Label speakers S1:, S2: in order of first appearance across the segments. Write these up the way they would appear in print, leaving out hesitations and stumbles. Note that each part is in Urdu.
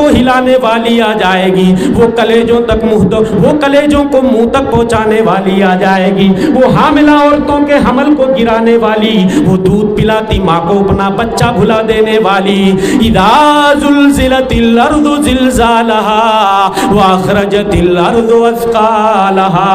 S1: کو ہلانے والی آ جائے گی، وہ کلیجوں کو منہ تک پہنچانے والی آ جائے گی، وہ حاملہ عورتوں کے حمل کو گرانے والی، وہ دودھ پلاتی ماں کو اپنا بچہ بھلا دینے والی۔ اذا زلزلت الارض زلزالها واخرجت الارض اثقالها،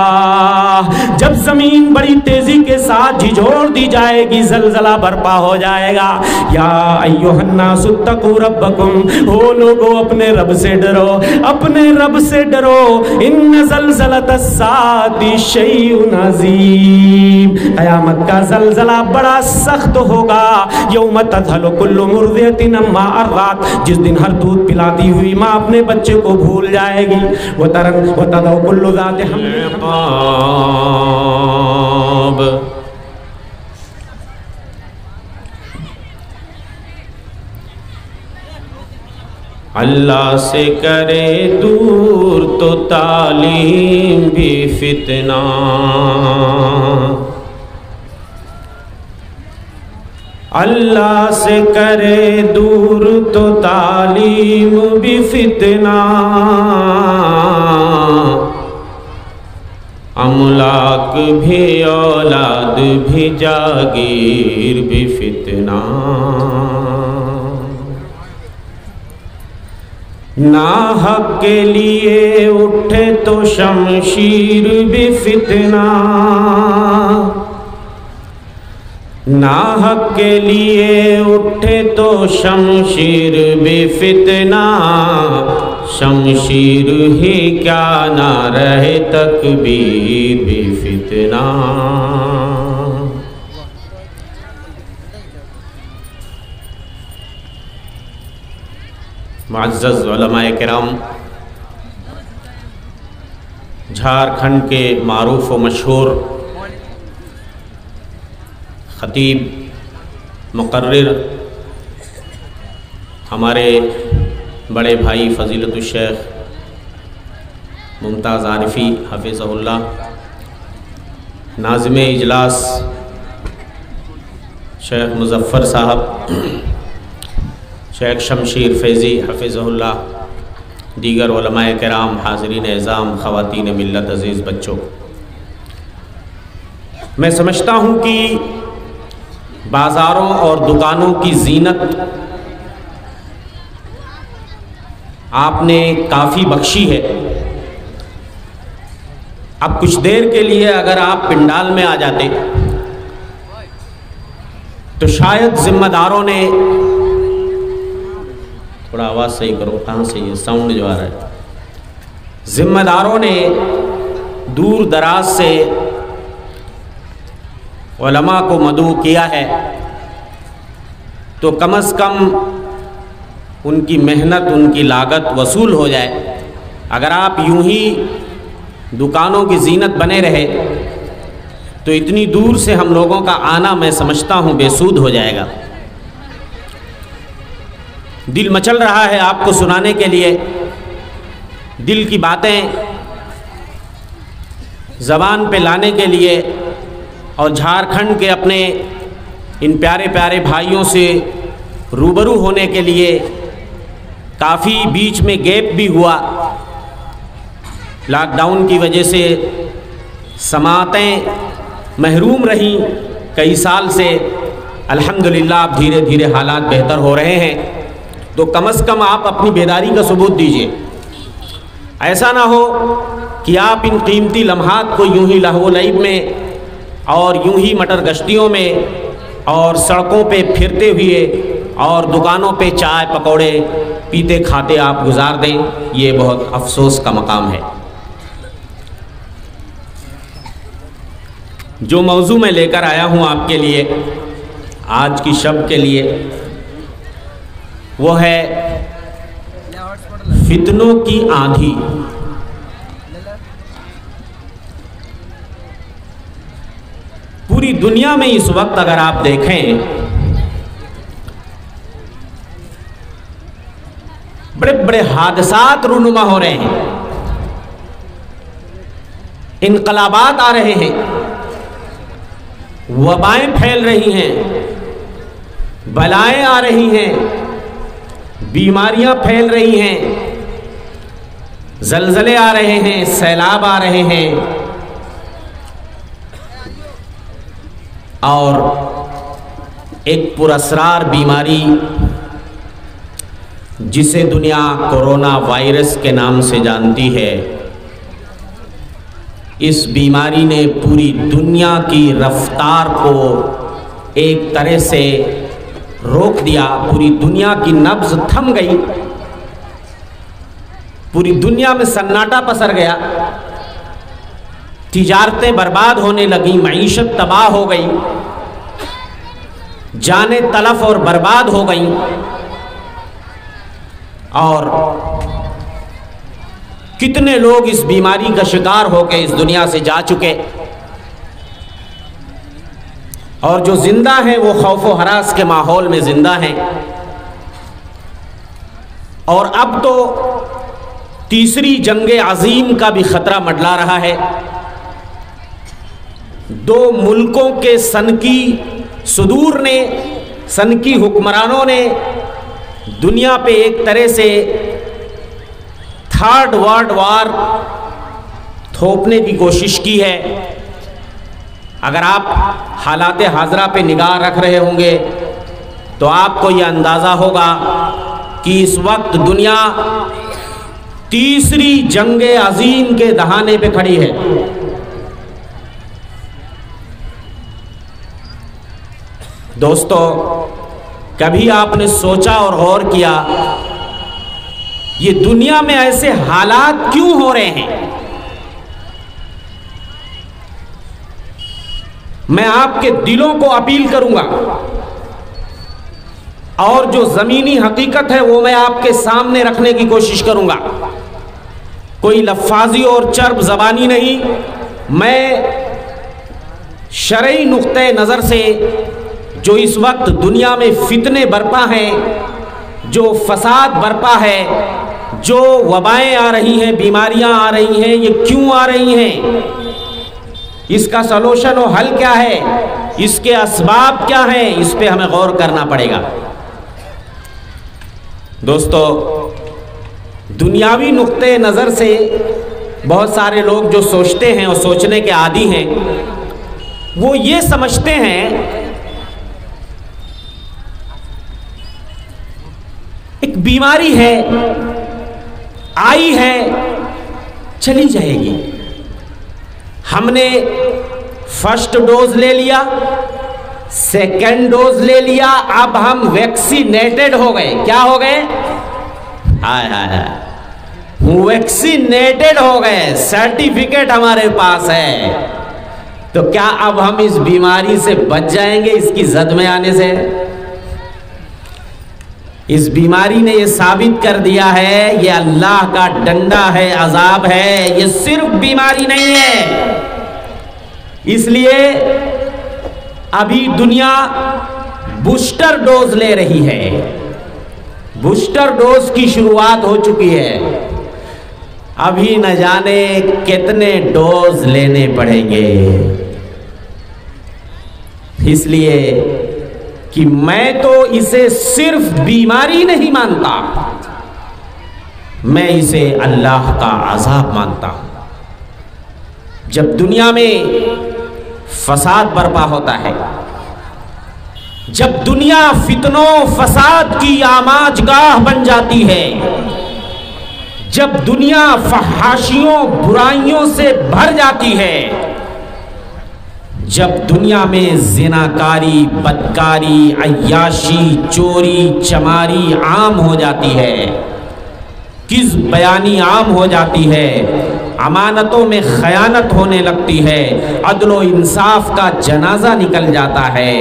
S1: جب زمین بڑی تیزی کے ساتھ جھنجھوڑ دی جائے گی، زلزلہ برپا ہو جائے گا۔ یا ایھا الناس اتقوا ربکم، او لوگو اپنے رب سے ڈرو، اپنے رب سے ڈرو۔ ان زلزلۃ الساعۃ شیء عظیم، قیامت کا زلزلہ بڑا سخت ہوگا۔ یوم تذہل کل مرضعۃ عما ارضعت، جس دن ہر دودھ پلاتی ہوئی ماں اپنے بچے کو بھول جائے گی۔ وتضع کل ذات حمل
S2: اللہ سے کرے دور تو تعلیم بھی فتنہ، اللہ سے کرے دور تو تعلیم بھی فتنہ، املاک بھی اولاد بھی جاگیر بھی فتنہ، ناحق کے لیے اٹھے تو شمشیر بھی فتنہ، ناحق کے لیے اٹھے تو شمشیر بھی فتنہ، شمشیر ہی کیا نہ رہے تکبیر بھی فتنہ۔ معزز علماء کرام، جھارکھنڈ کے معروف و مشہور خطیب مقرر ہمارے بڑے بھائی فضیلت الشیخ ممتاز عارفی حفظہ اللہ، ناظم اجلاس شیخ مظفر صاحب، شیخ شمشیر فیضی حفظہ اللہ، دیگر علماء کرام، حاضرین اعظام، خواتین ملت، عزیز بچوں، میں سمجھتا ہوں کہ بازاروں اور دکانوں کی زینت آپ نے کافی بخشی ہے۔ اب کچھ دیر کے لیے اگر آپ پنڈال میں آ جاتے تو شاید ذمہ داروں نے، تھوڑا آواز صحیح کرو، کہاں سے یہ ساؤنڈ جو آ رہا ہے، ذمہ داروں نے دور دراز سے علماء کو مدعو کیا ہے، تو کم از کم ان کی محنت، ان کی لاگت وصول ہو جائے۔ اگر آپ یوں ہی دکانوں کی زینت بنے رہے تو اتنی دور سے ہم لوگوں کا آنا میں سمجھتا ہوں بے سود ہو جائے گا۔ دل مچل رہا ہے آپ کو سنانے کے لیے، دل کی باتیں زبان پہ لانے کے لیے، اور جھارکھنڈ کے اپنے ان پیارے پیارے بھائیوں سے روبرو ہونے کے لیے کافی بیچ میں گیپ بھی ہوا، لاک ڈاؤن کی وجہ سے سماعتیں محروم رہیں کئی سال سے۔ الحمدللہ اب دھیرے دھیرے حالات بہتر ہو رہے ہیں، تو کم از کم آپ اپنی بیداری کا ثبوت دیجئے۔ ایسا نہ ہو کہ آپ ان قیمتی لمحات کو یوں ہی لہو و لعب میں اور یوں ہی مٹر گشتیوں میں اور سڑکوں پہ پھرتے ہوئے اور دکانوں پہ چائے پکوڑے پیتے کھاتے آپ گزار دیں، یہ بہت افسوس کا مقام ہے۔ جو موضوع میں لے کر آیا ہوں آپ کے لیے آج کی شب کے لیے، وہ ہے فتنوں کی آندھی۔ پوری دنیا میں اس وقت اگر آپ دیکھیں بڑے بڑے حادثات رونما ہو رہے ہیں، انقلابات آ رہے ہیں، وبائیں پھیل رہی ہیں، بلائیں آ رہی ہیں، بیماریاں پھیل رہی ہیں، زلزلے آ رہے ہیں، سیلاب آ رہے ہیں، اور ایک پراسرار بیماری جسے دنیا کورونا وائرس کے نام سے جانتی ہے، اس بیماری نے پوری دنیا کی رفتار کو ایک طرح سے روک دیا. پوری دنیا کی نبض تھم گئی، پوری دنیا میں سناٹا پسر گیا، تجارتیں برباد ہونے لگیں، معیشت تباہ ہو گئی، جانیں تلف اور برباد ہو گئیں، اور کتنے لوگ اس بیماری کا شکار ہو کے اس دنیا سے جا چکے، اور جو زندہ ہیں وہ خوف و ہراس کے ماحول میں زندہ ہیں. اور اب تو تیسری جنگ عظیم کا بھی خطرہ منڈلا رہا ہے. دو ملکوں کے سنکی صدور نے، سنکی حکمرانوں نے دنیا پہ ایک طرح سے تھرڈ ورلڈ وار تھوپنے کی کوشش کی ہے. اگر آپ حالات حاضرہ پہ نگاہ رکھ رہے ہوں گے تو آپ کو یہ اندازہ ہوگا کہ اس وقت دنیا تیسری جنگ عظیم کے دہانے پہ کھڑی ہے. دوستو، کبھی آپ نے سوچا اور غور کیا یہ دنیا میں ایسے حالات کیوں ہو رہے ہیں؟ میں آپ کے دلوں کو اپیل کروں گا، اور جو زمینی حقیقت ہے وہ میں آپ کے سامنے رکھنے کی کوشش کروں گا. کوئی لفاظی اور چرب زبانی نہیں، میں شرعی نقطۂ نظر سے جو اس وقت دنیا میں فتنے برپا ہیں، جو فساد برپا ہے، جو وبائیں آ رہی ہیں، بیماریاں آ رہی ہیں، یہ کیوں آ رہی ہیں، اس کا سلوشن و حل کیا ہے، اس کے اسباب کیا ہیں، اس پہ ہمیں غور کرنا پڑے گا. دوستو، دنیاوی نقطۂ نظر سے بہت سارے لوگ جو سوچتے ہیں اور سوچنے کے عادی ہیں، وہ یہ سمجھتے ہیں ایک بیماری ہے، آئی ہے، چلی جائے گی. ہم نے فرسٹ ڈوز لے لیا، سیکنڈ ڈوز لے لیا، اب ہم ویکسینیٹڈ ہو گئے. کیا ہو گئے؟ ہائے ہائے ہائے، ویکسینیٹڈ ہو گئے، سرٹیفکیٹ ہمارے پاس ہے. تو کیا اب ہم اس بیماری سے بچ جائیں گے اس کی زد میں آنے سے؟ اس بیماری نے یہ ثابت کر دیا ہے یہ اللہ کا ڈنڈا ہے، عذاب ہے، یہ صرف بیماری نہیں ہے. اس لیے ابھی دنیا بوسٹر ڈوز لے رہی ہے، بوسٹر ڈوز کی شروعات ہو چکی ہے. ابھی نہ جانے کتنے ڈوز لینے پڑیں گے. اس لیے کہ میں تو اسے صرف بیماری نہیں مانتا، میں اسے اللہ کا عذاب مانتا ہوں. جب دنیا میں فساد برپا ہوتا ہے، جب دنیا فتنوں فساد کی آماج گاہ بن جاتی ہے، جب دنیا فحاشیوں برائیوں سے بھر جاتی ہے، جب دنیا میں زناکاری، بدکاری، عیاشی، چوری، چماری عام ہو جاتی ہے، کذب بیانی عام ہو جاتی ہے، امانتوں میں خیانت ہونے لگتی ہے، عدل و انصاف کا جنازہ نکل جاتا ہے،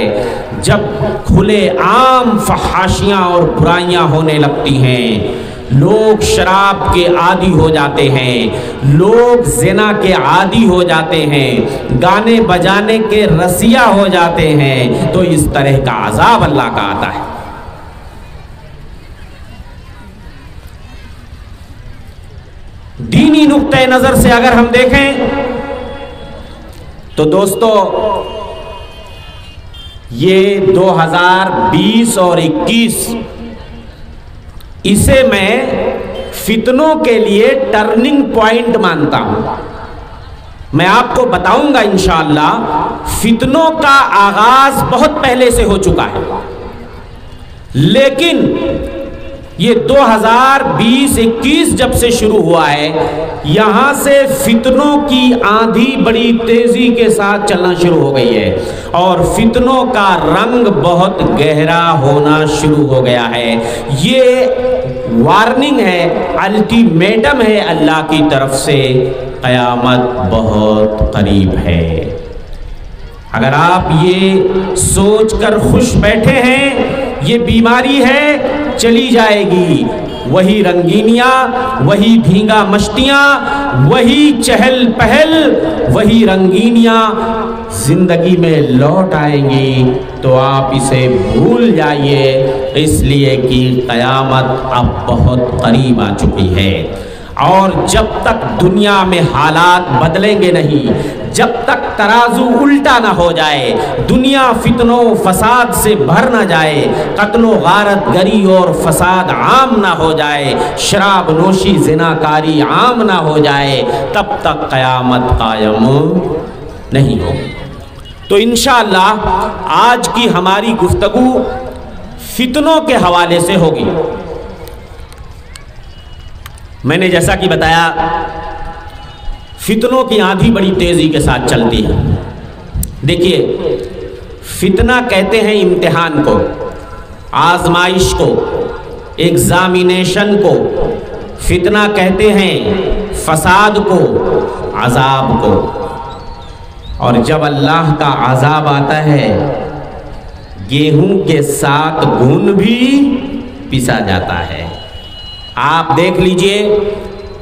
S2: جب کھلے عام فحاشیاں اور برائیاں ہونے لگتی ہیں، لوگ شراب کے عادی ہو جاتے ہیں، لوگ زنا کے عادی ہو جاتے ہیں، گانے بجانے کے رسیا ہو جاتے ہیں، تو اس طرح کا عذاب اللہ کا آتا ہے. دینی نقطۂ نظر سے اگر ہم دیکھیں تو دوستو، یہ 2020 اور 21 اسے میں فتنوں کے لیے ٹرننگ پوائنٹ مانتا ہوں. میں آپ کو بتاؤں گا انشاءاللہ فتنوں کا آغاز بہت پہلے سے ہو چکا ہے، لیکن یہ 2020-21 جب سے شروع ہوا ہے یہاں سے فتنوں کی آندھی بڑی تیزی کے ساتھ چلنا شروع ہو گئی ہے، اور فتنوں کا رنگ بہت گہرا ہونا شروع ہو گیا ہے. یہ وارننگ ہے، الٹیمیٹم ہے اللہ کی طرف سے، قیامت بہت قریب ہے. اگر آپ یہ سوچ کر خوش بیٹھے ہیں یہ بیماری ہے چلی جائے گی، وہی رنگینیاں، وہی بھینگا مشتیاں، وہی چہل پہل، وہی رنگینیاں زندگی میں لوٹ آئیں گی تو آپ اسے بھول جائیے، اس لیے کہ قیامت اب بہت قریب آ چکی ہے. اور جب تک دنیا میں حالات بدلیں گے نہیں، جب تک ترازو الٹا نہ ہو جائے، دنیا فتنوں فساد سے بھر نہ جائے، قتل و غارت گری اور فساد عام نہ ہو جائے، شراب نوشی زناکاری عام نہ ہو جائے، تب تک قیامت قائم نہیں ہوگی. تو انشاءاللہ آج کی ہماری گفتگو فتنوں کے حوالے سے ہوگی. میں نے جیسا کہ بتایا فتنوں کی آندھی بڑی تیزی کے ساتھ چلتی ہے. دیکھیے فتنہ کہتے ہیں امتحان کو، آزمائش کو، ایگزامینیشن کو. فتنہ کہتے ہیں فساد کو، عذاب کو. اور جب اللہ کا عذاب آتا ہے گیہوں کے ساتھ گھن بھی پسا جاتا ہے. آپ دیکھ لیجئے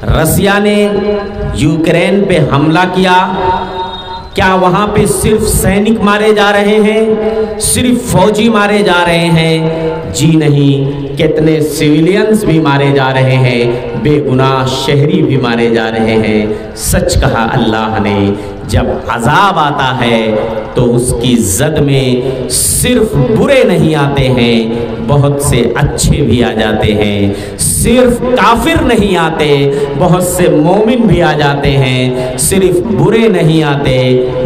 S2: رسیا نے یوکرین پہ حملہ کیا، کیا وہاں پہ صرف سینک مارے جا رہے ہیں، صرف فوجی مارے جا رہے ہیں؟ جی نہیں، کتنے سویلینز بھی مارے جا رہے ہیں، بے گناہ شہری بھی مارے جا رہے ہیں. سچ کہا اللہ نے، جب عذاب آتا ہے تو اس کی زد میں صرف برے نہیں آتے ہیں، بہت سے اچھے بھی آ جاتے ہیں. صرف کافر نہیں آتے، بہت سے مومن بھی آ جاتے ہیں. صرف برے نہیں آتے،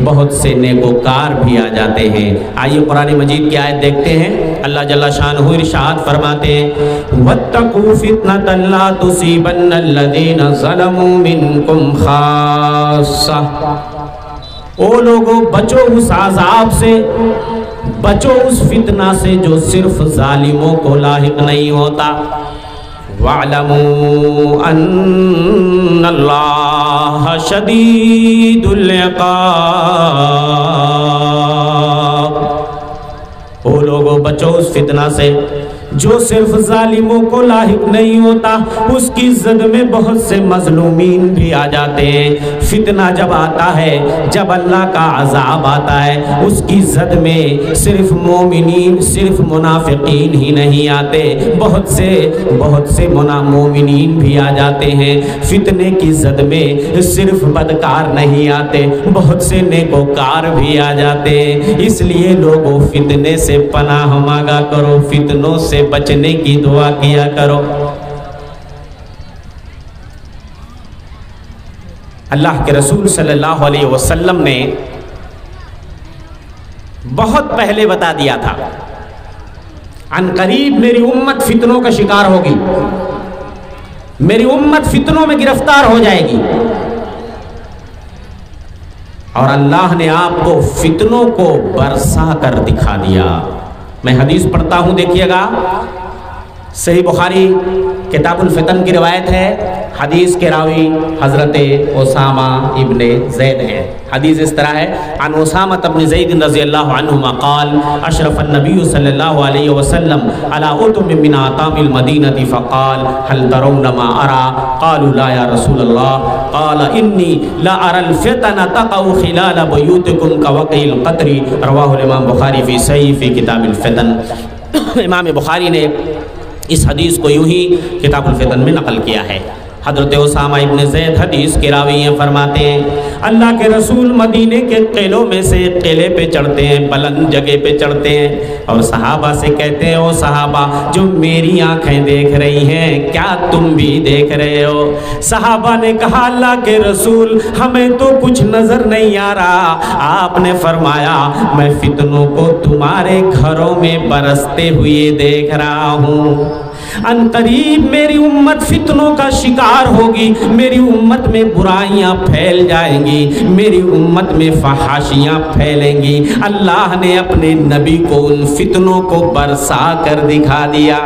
S2: بہت سے نیکوکار بھی آ جاتے ہیں. آئیے قرآن مجید کی آیت دیکھتے ہیں. اللہ جل شانہ ارشاد فرماتے ہیں وَاتَّقُوا فِتْنَةً لَا تُصِيبَنَّ الَّذِينَ ظَلَمُوا مِنْكُمْ خَاصَّةً. او لوگوں بچو اس عذاب سے، بچو اس فتنہ سے جو صرف ظالموں کو لاحق نہیں ہوتا. وَاعْلَمُوا أَنَّ اللَّهَ شَدِيدُ الْعِقَابِ. او لوگوں بچو اس فتنہ سے جو صرف ظالموں کو لاحق نہیں ہوتا. اس کی زد میں بہت سے مظلومین بھی آ جاتے ہیں. فتنہ جب آتا ہے، جب اللہ کا عذاب آتا ہے، اس کی زد میں صرف مومنین، صرف منافقین ہی نہیں آتے، بہت سے مومنین بھی آ جاتے ہیں. فتنے کی زد میں صرف بدکار نہیں آتے، بہت سے نیکوکار بھی آ جاتے ہیں. اس لیے لوگوں فتنے سے پناہ مانگا کرو، فتنوں سے بچنے کی دعا کیا کرو. اللہ کے رسول صلی اللہ علیہ وسلم نے بہت پہلے بتا دیا تھا ان قریب میری امت فتنوں کا شکار ہوگی، میری امت فتنوں میں گرفتار ہو جائے گی. اور اللہ نے آپ کو فتنوں کو برسا کر دکھا دیا. میں حدیث پڑھتا ہوں، دیکھیے گا. صحیح بخاری کتاب الفتن کی روایت ہے. حدیث کے راوی حضرت اسامہ ابن زید ہیں. حدیث اس طرح ہے عن اسامہ بن زید رضی اللہ عنہما قال اشرف النبی صلی اللہ علیہ وسلم على اتم من اطام المدینہ فقال هل ترون ما ارى قالوا لا یا رسول اللہ قال انی لا ارى الفتن تقع خلال بیوتکم كوقع القطر. رواہ الامام بخاری فی صحیح فی کتاب الفتن. امام بخاری نے اس حدیث کو یوں ہی کتاب الفتن میں نقل کیا ہے. حضرت اسامہ ابن زید حدیث کے راوی ہیں، فرماتے ہیں
S1: اللہ کے رسول مدینے کے قلعوں میں سے ایک قلعے پہ چڑھتے ہیں، بلند جگہ پہ چڑھتے ہیں اور صحابہ سے کہتے ہیں، او صحابہ جو میری آنکھیں دیکھ رہی ہیں کیا تم بھی دیکھ رہے ہو؟ صحابہ نے کہا اللہ کے رسول ہمیں تو کچھ نظر نہیں آ رہا۔ آپ نے فرمایا میں فتنوں کو تمہارے گھروں میں برستے ہوئے دیکھ رہا ہوں، ان قریب میری امت فتنوں کا شکار ہوگی، میری امت میں برائیاں پھیل جائیں گی، میری امت میں فحاشیاں پھیلیں گی۔ اللہ نے اپنے نبی کو ان فتنوں کو برسا کر دکھا دیا۔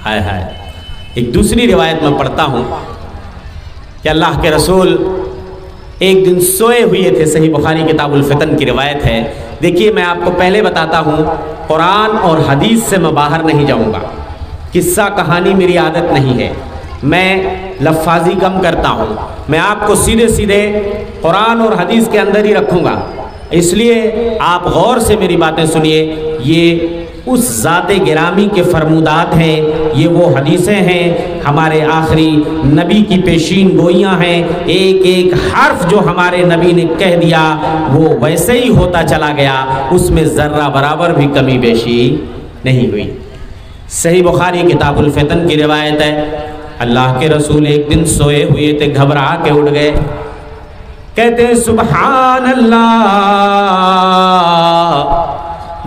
S1: ہائے ہائے۔ ایک دوسری روایت میں پڑھتا ہوں کہ اللہ کے رسول ایک دن سوئے ہوئے تھے، صحیح بخاری کتاب الفتن کی روایت ہے۔ دیکھیے میں آپ کو پہلے بتاتا ہوں، قرآن اور حدیث سے میں باہر نہیں جاؤں گا، قصہ کہانی میری عادت نہیں ہے، میں لفاظی کم کرتا ہوں، میں آپ کو سیدھے سیدھے قرآن اور حدیث کے اندر ہی رکھوں گا، اس لیے آپ غور سے میری باتیں سنیے۔ یہ اس ذات گرامی کے فرمودات ہیں، یہ وہ حدیثیں ہیں، ہمارے آخری نبی کی پیشین گوئیاں ہیں، ایک ایک حرف جو ہمارے نبی نے کہہ دیا وہ ویسے ہی ہوتا چلا گیا، اس میں ذرہ برابر بھی کمی بیشی نہیں ہوئی۔ صحیح بخاری کتاب الفتن کی روایت ہے، اللہ کے رسول ایک دن سوئے ہوئے تھے، گھبرا کے اٹھ گئے، کہتے ہیں سبحان اللہ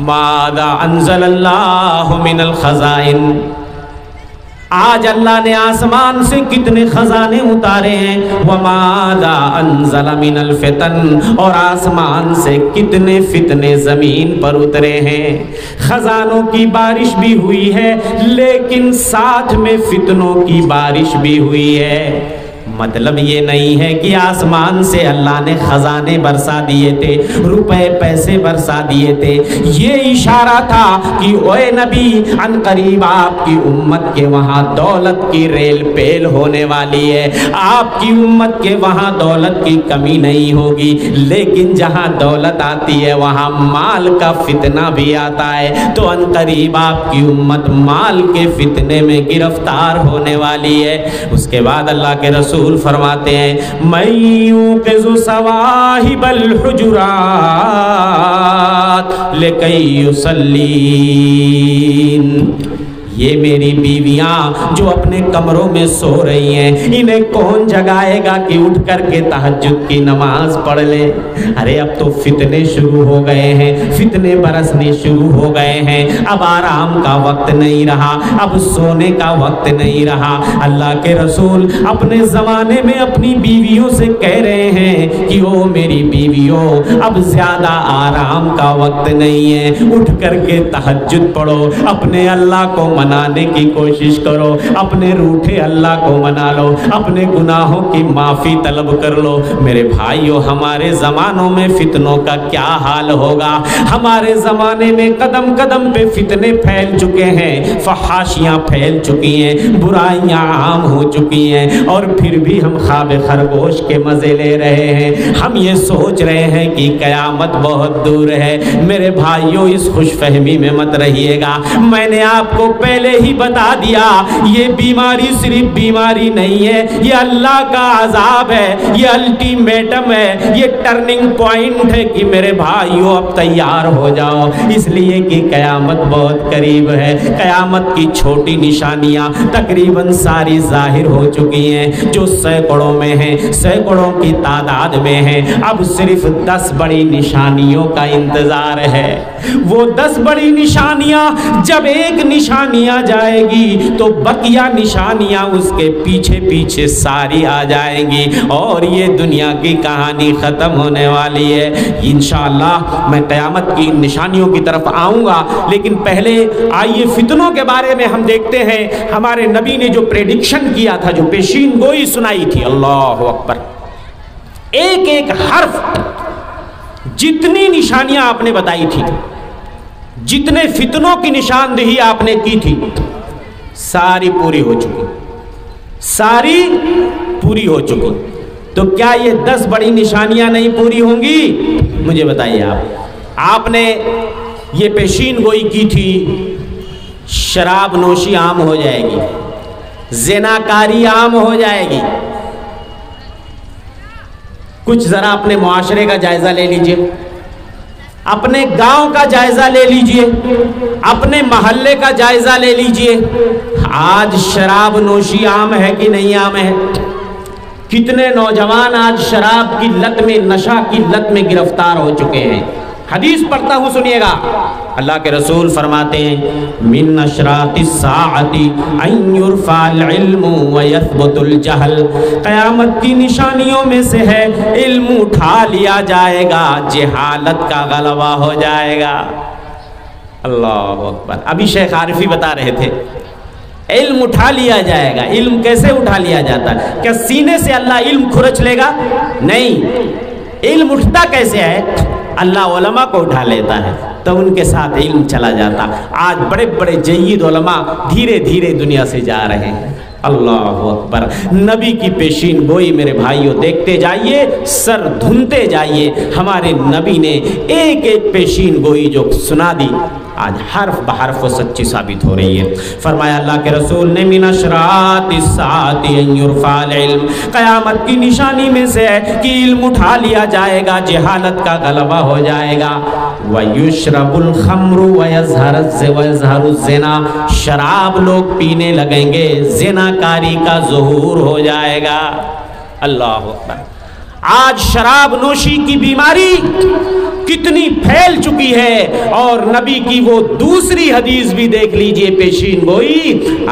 S1: ماذا انزل اللہ من الخزائن، آج اللہ نے آسمان سے کتنے خزانے اتارے ہیں، وَمَاذَا أَنزَلَ مِنَ الْفِتَنِ، اور آسمان سے کتنے فتنے زمین پر اترے ہیں۔ خزانوں کی بارش بھی ہوئی ہے لیکن ساتھ میں فتنوں کی بارش بھی ہوئی ہے۔ مطلب یہ نہیں ہے کہ آسمان سے اللہ نے خزانے برسا دیے تھے، روپے پیسے برسا دیے تھے، یہ اشارہ تھا کہ اے نبی ان قریب آپ کی امت کے وہاں دولت کی ریل پیل ہونے والی ہے، آپ کی امت کے وہاں دولت کی کمی نہیں ہوگی، لیکن جہاں دولت آتی ہے وہاں مال کا فتنہ بھی آتا ہے، تو ان قریب آپ کی امت مال کے فتنے میں گرفتار ہونے والی ہے۔ اس کے بعد اللہ کے رسول فرماتے ہیں مَن يُوقِظُ صَوَاحِبَ الْحُجُرَاتِ لِكَيْ يُصَلِّينَ، یہ میری بیویاں جو اپنے کمروں میں سو رہی ہیں، انہیں کون جگائے گا کہ اٹھ کر کے تہجد کی نماز پڑھ لیں؟ ارے اب تو فتنے شروع ہو گئے ہیں، فتنے برسنے شروع ہو گئے ہیں، اب آرام کا وقت نہیں رہا، اب سونے کا وقت نہیں رہا۔ اللہ کے رسول اپنے زمانے میں اپنی بیویوں سے کہہ رہے ہیں کہ او میری بیویوں اب زیادہ آرام کا وقت نہیں ہے، اٹھ کر کے تہجد پڑھو، اپنے اللہ کو منانے کی کوشش کرو، اپنے روٹھے اللہ کو منا لو، اپنے گناہوں کی معافی طلب کر لو۔ میرے بھائیو ہمارے زمانوں میں فتنوں کا کیا حال ہوگا؟ ہمارے زمانے میں قدم قدم پہ فتنے پھیل چکے ہیں، فحاشیاں پھیل چکی ہیں، برائیاں عام ہو چکی ہیں، اور پھر بھی ہم خواب خرگوش کے مزے لے رہے ہیں۔ ہم یہ سوچ رہے ہیں کہ قیامت بہت دور ہے۔ میرے بھائیو اس خوش فہمی میں مت رہیے گا، میں نے آپ کو پہلے ہی بتا دیا یہ بیماری صرف بیماری نہیں ہے، یہ اللہ کا عذاب ہے، یہ الٹیمیٹم ہے، یہ ٹرننگ پوائنٹ ہے کہ میرے بھائیو اب تیار ہو جاؤ، اس لیے کہ قیامت بہت قریب ہے۔ قیامت کی چھوٹی نشانیاں تقریباً ساری ظاہر ہو چکی ہیں، جو سینکڑوں میں ہیں، سینکڑوں کی تعداد میں ہیں، اب صرف 10 بڑی نشانیوں کا انتظار ہے۔ وہ 10 بڑی نشانیاں جب ایک نشانی آ جائے گی تو بقیہ نشانیاں اس کے پیچھے پیچھے ساری آ جائیں گی اور یہ دنیا کی کہانی ختم ہونے والی ہے۔ انشاءاللہ میں قیامت کی نشانیوں کی طرف آؤں گا، لیکن پہلے آئیے فتنوں کے بارے میں ہم دیکھتے ہیں ہمارے نبی نے جو پریڈکشن کیا تھا، جو پیشین گوئی سنائی تھی، اللہ اکبر، ایک ایک حرف، جتنی نشانیاں آپ نے بتائی تھی، جتنے فتنوں کی نشاندہی آپ نے کی تھی، ساری پوری ہو چکی، ساری پوری ہو چکی۔ تو کیا یہ 10 بڑی نشانیاں نہیں پوری ہوں گی؟ مجھے بتائیے آپ نے یہ پیشین گوئی کی تھی شراب نوشی عام ہو جائے گی،
S2: زناکاری عام ہو جائے گی۔ کچھ ذرا اپنے معاشرے کا جائزہ لے لیجئے، اپنے گاؤں کا جائزہ لے لیجئے، اپنے محلے کا جائزہ لے لیجئے۔ آج شراب نوشی عام ہے کہ نہیں عام ہے؟ کتنے نوجوان آج شراب کی لت میں، نشہ کی لت میں گرفتار ہو چکے ہیں۔ حدیث پڑھتا ہوں سنیے گا، اللہ کے رسول فرماتے ہیں من اشراط الساعۃ ان یرفع العلم ویثبت الجہل، قیامت کی نشانیوں میں سے ہے علم اٹھا لیا جائے گا، جہالت کا غلبہ ہو جائے گا۔ اللہ اکبر۔ ابھی شیخ عارفی بتا رہے تھے علم اٹھا لیا جائے گا۔ علم کیسے اٹھا لیا جاتا ہے؟ کیا سینے سے اللہ علم کھرچ لے گا؟ نہیں۔ علم اٹھتا کیسے ہے؟ اللہ علماء کو اٹھا لیتا ہے تو ان کے ساتھ علم چلا جاتا۔ آج بڑے بڑے جید علماء دھیرے دھیرے دنیا سے جا رہے ہیں۔ اللہ اکبر۔ نبی کی پیشین گوئی میرے بھائیوں دیکھتے جائیے، سر دھنتے جائیے۔ ہمارے نبی نے ایک ایک پیشین گوئی جو سنا دی، آج حرف بحرف وہ سچی ثابت ہو رہی ہے۔ فرمایا اللہ کے رسول نے من اشراط الساعۃ ان یرفع العلم، قیامت کی نشانی میں سے ہے کہ علم اٹھا لیا جائے گا، جہالت کا غلبہ ہو جائے گا۔ وَيُشْرَبُ الْخَمْرُ وَيَظْهَرُ الزِّنَا، شراب لوگ پینے لگیں گے، زنا کاری کا ظہور ہو جائے گا۔ اللہ اکبر۔ آج شراب نوشی کی بیماری کتنی پھیل چکی ہے، اور نبی کی وہ دوسری حدیث بھی دیکھ لیجئے پیشین گوئی۔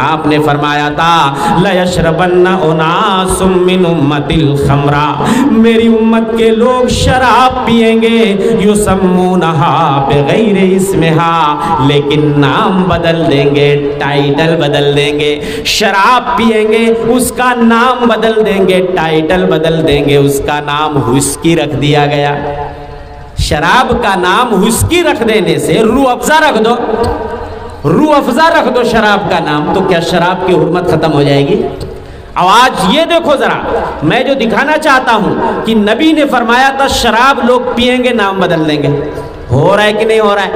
S2: آپ نے فرمایا تھا لَيَشْرَبَنَّ أُنَاسٌ مِّنْ أُمَّتِ الْخَمْرَ، میری امت کے لوگ شراب پیئیں گے، يُسَمُّونَهَا بِغَيْرِ اسْمِهَا، لیکن نام بدل دیں گے، ٹائٹل بدل دیں گے۔ شراب پیئیں گے، اس کا نام بدل دیں گے، ٹائٹل بدل دیں گے، اس کا نام وسکی رکھ دیا گیا۔ شراب کا نام وسکی رکھ دینے سے روح افزا رکھ دو، روح افزا رکھ دو شراب کا نام، تو کیا شراب کی حرمت ختم ہو جائے گی؟ اب آج یہ دیکھو ذرا، میں جو دکھانا چاہتا ہوں کہ نبی نے فرمایا تھا شراب لوگ پیئیں گے، نام بدل دیں گے۔ ہو رہا ہے کہ نہیں ہو رہا ہے؟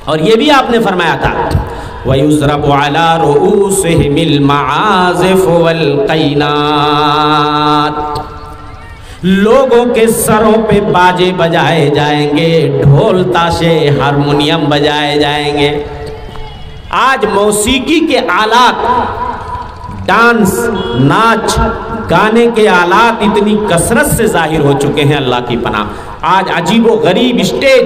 S2: اور یہ بھی آپ نے فرمایا تھا وَيُضْرَبُ عَلَى رُؤُوسِهِمِ الْمَعَازِفُ وَالْقَيْنَاتِ، لوگوں کے سروں پہ باجے بجائے جائیں گے، ڈھول تاشے ہارمونیم بجائے جائیں گے۔ آج موسیقی کے آلات، ڈانس، ناچ گانے کے آلات اتنی کثرت سے ظاہر ہو چکے ہیں، اللہ کی پناہ۔ آج عجیب و غریب اسٹیج،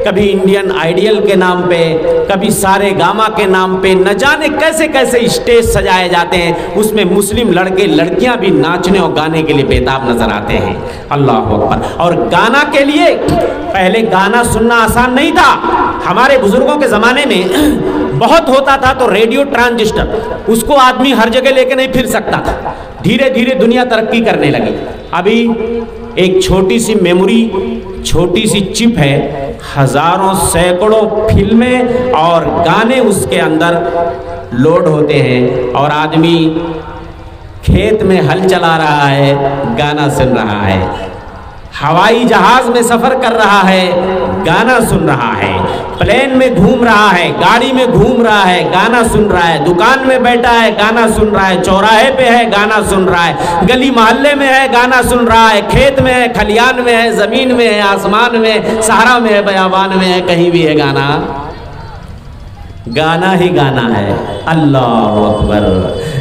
S2: کبھی انڈین آئیڈیل کے نام پہ، کبھی سارے گاما کے نام پہ، نہ جانے کیسے کیسے اسٹیج سجائے جاتے ہیں، اس میں مسلم لڑکے لڑکیاں بھی ناچنے اور گانے کے لیے بےتاب نظر آتے ہیں۔ اللہ اکبر۔ اور گانا کے لیے پہلے گانا سننا آسان نہیں تھا، ہمارے بزرگوں کے زمانے میں بہت ہوتا تھا تو ریڈیو ٹرانزسٹر، اس کو آدمی ہر جگہ لے کے نہیں پھر سکتا تھا۔ دھیرے دھیرے دنیا ترقی کرنے لگی، ابھی ایک چھوٹی سی میموری، چھوٹی سی چپ ہے، ہزاروں سینکڑوں فلمیں اور گانے اس کے اندر لوڈ ہوتے ہیں، اور آدمی کھیت میں ہل چلا رہا ہے، گانا سن رہا ہے، ہوائی جہاز میں سفر کر رہا ہے، گانا سن رہا ہے، پلین میں گھوم رہا ہے، گاڑی میں گھوم رہا ہے، گانا سن رہا ہے، دکان میں بیٹھا ہے، گانا سن رہا ہے، چوراہے پہ ہے، گانا سن رہا ہے، گلی محلے میں ہے، گانا سن رہا ہے، کھیت میں ہے، کھلیان میں ہے، زمین میں ہے، آسمان میں ہے، صحرا میں ہے، بیابان میں ہے، کہیں بھی ہے گانا، گانا ہی گانا ہے۔ اللہ اکبر۔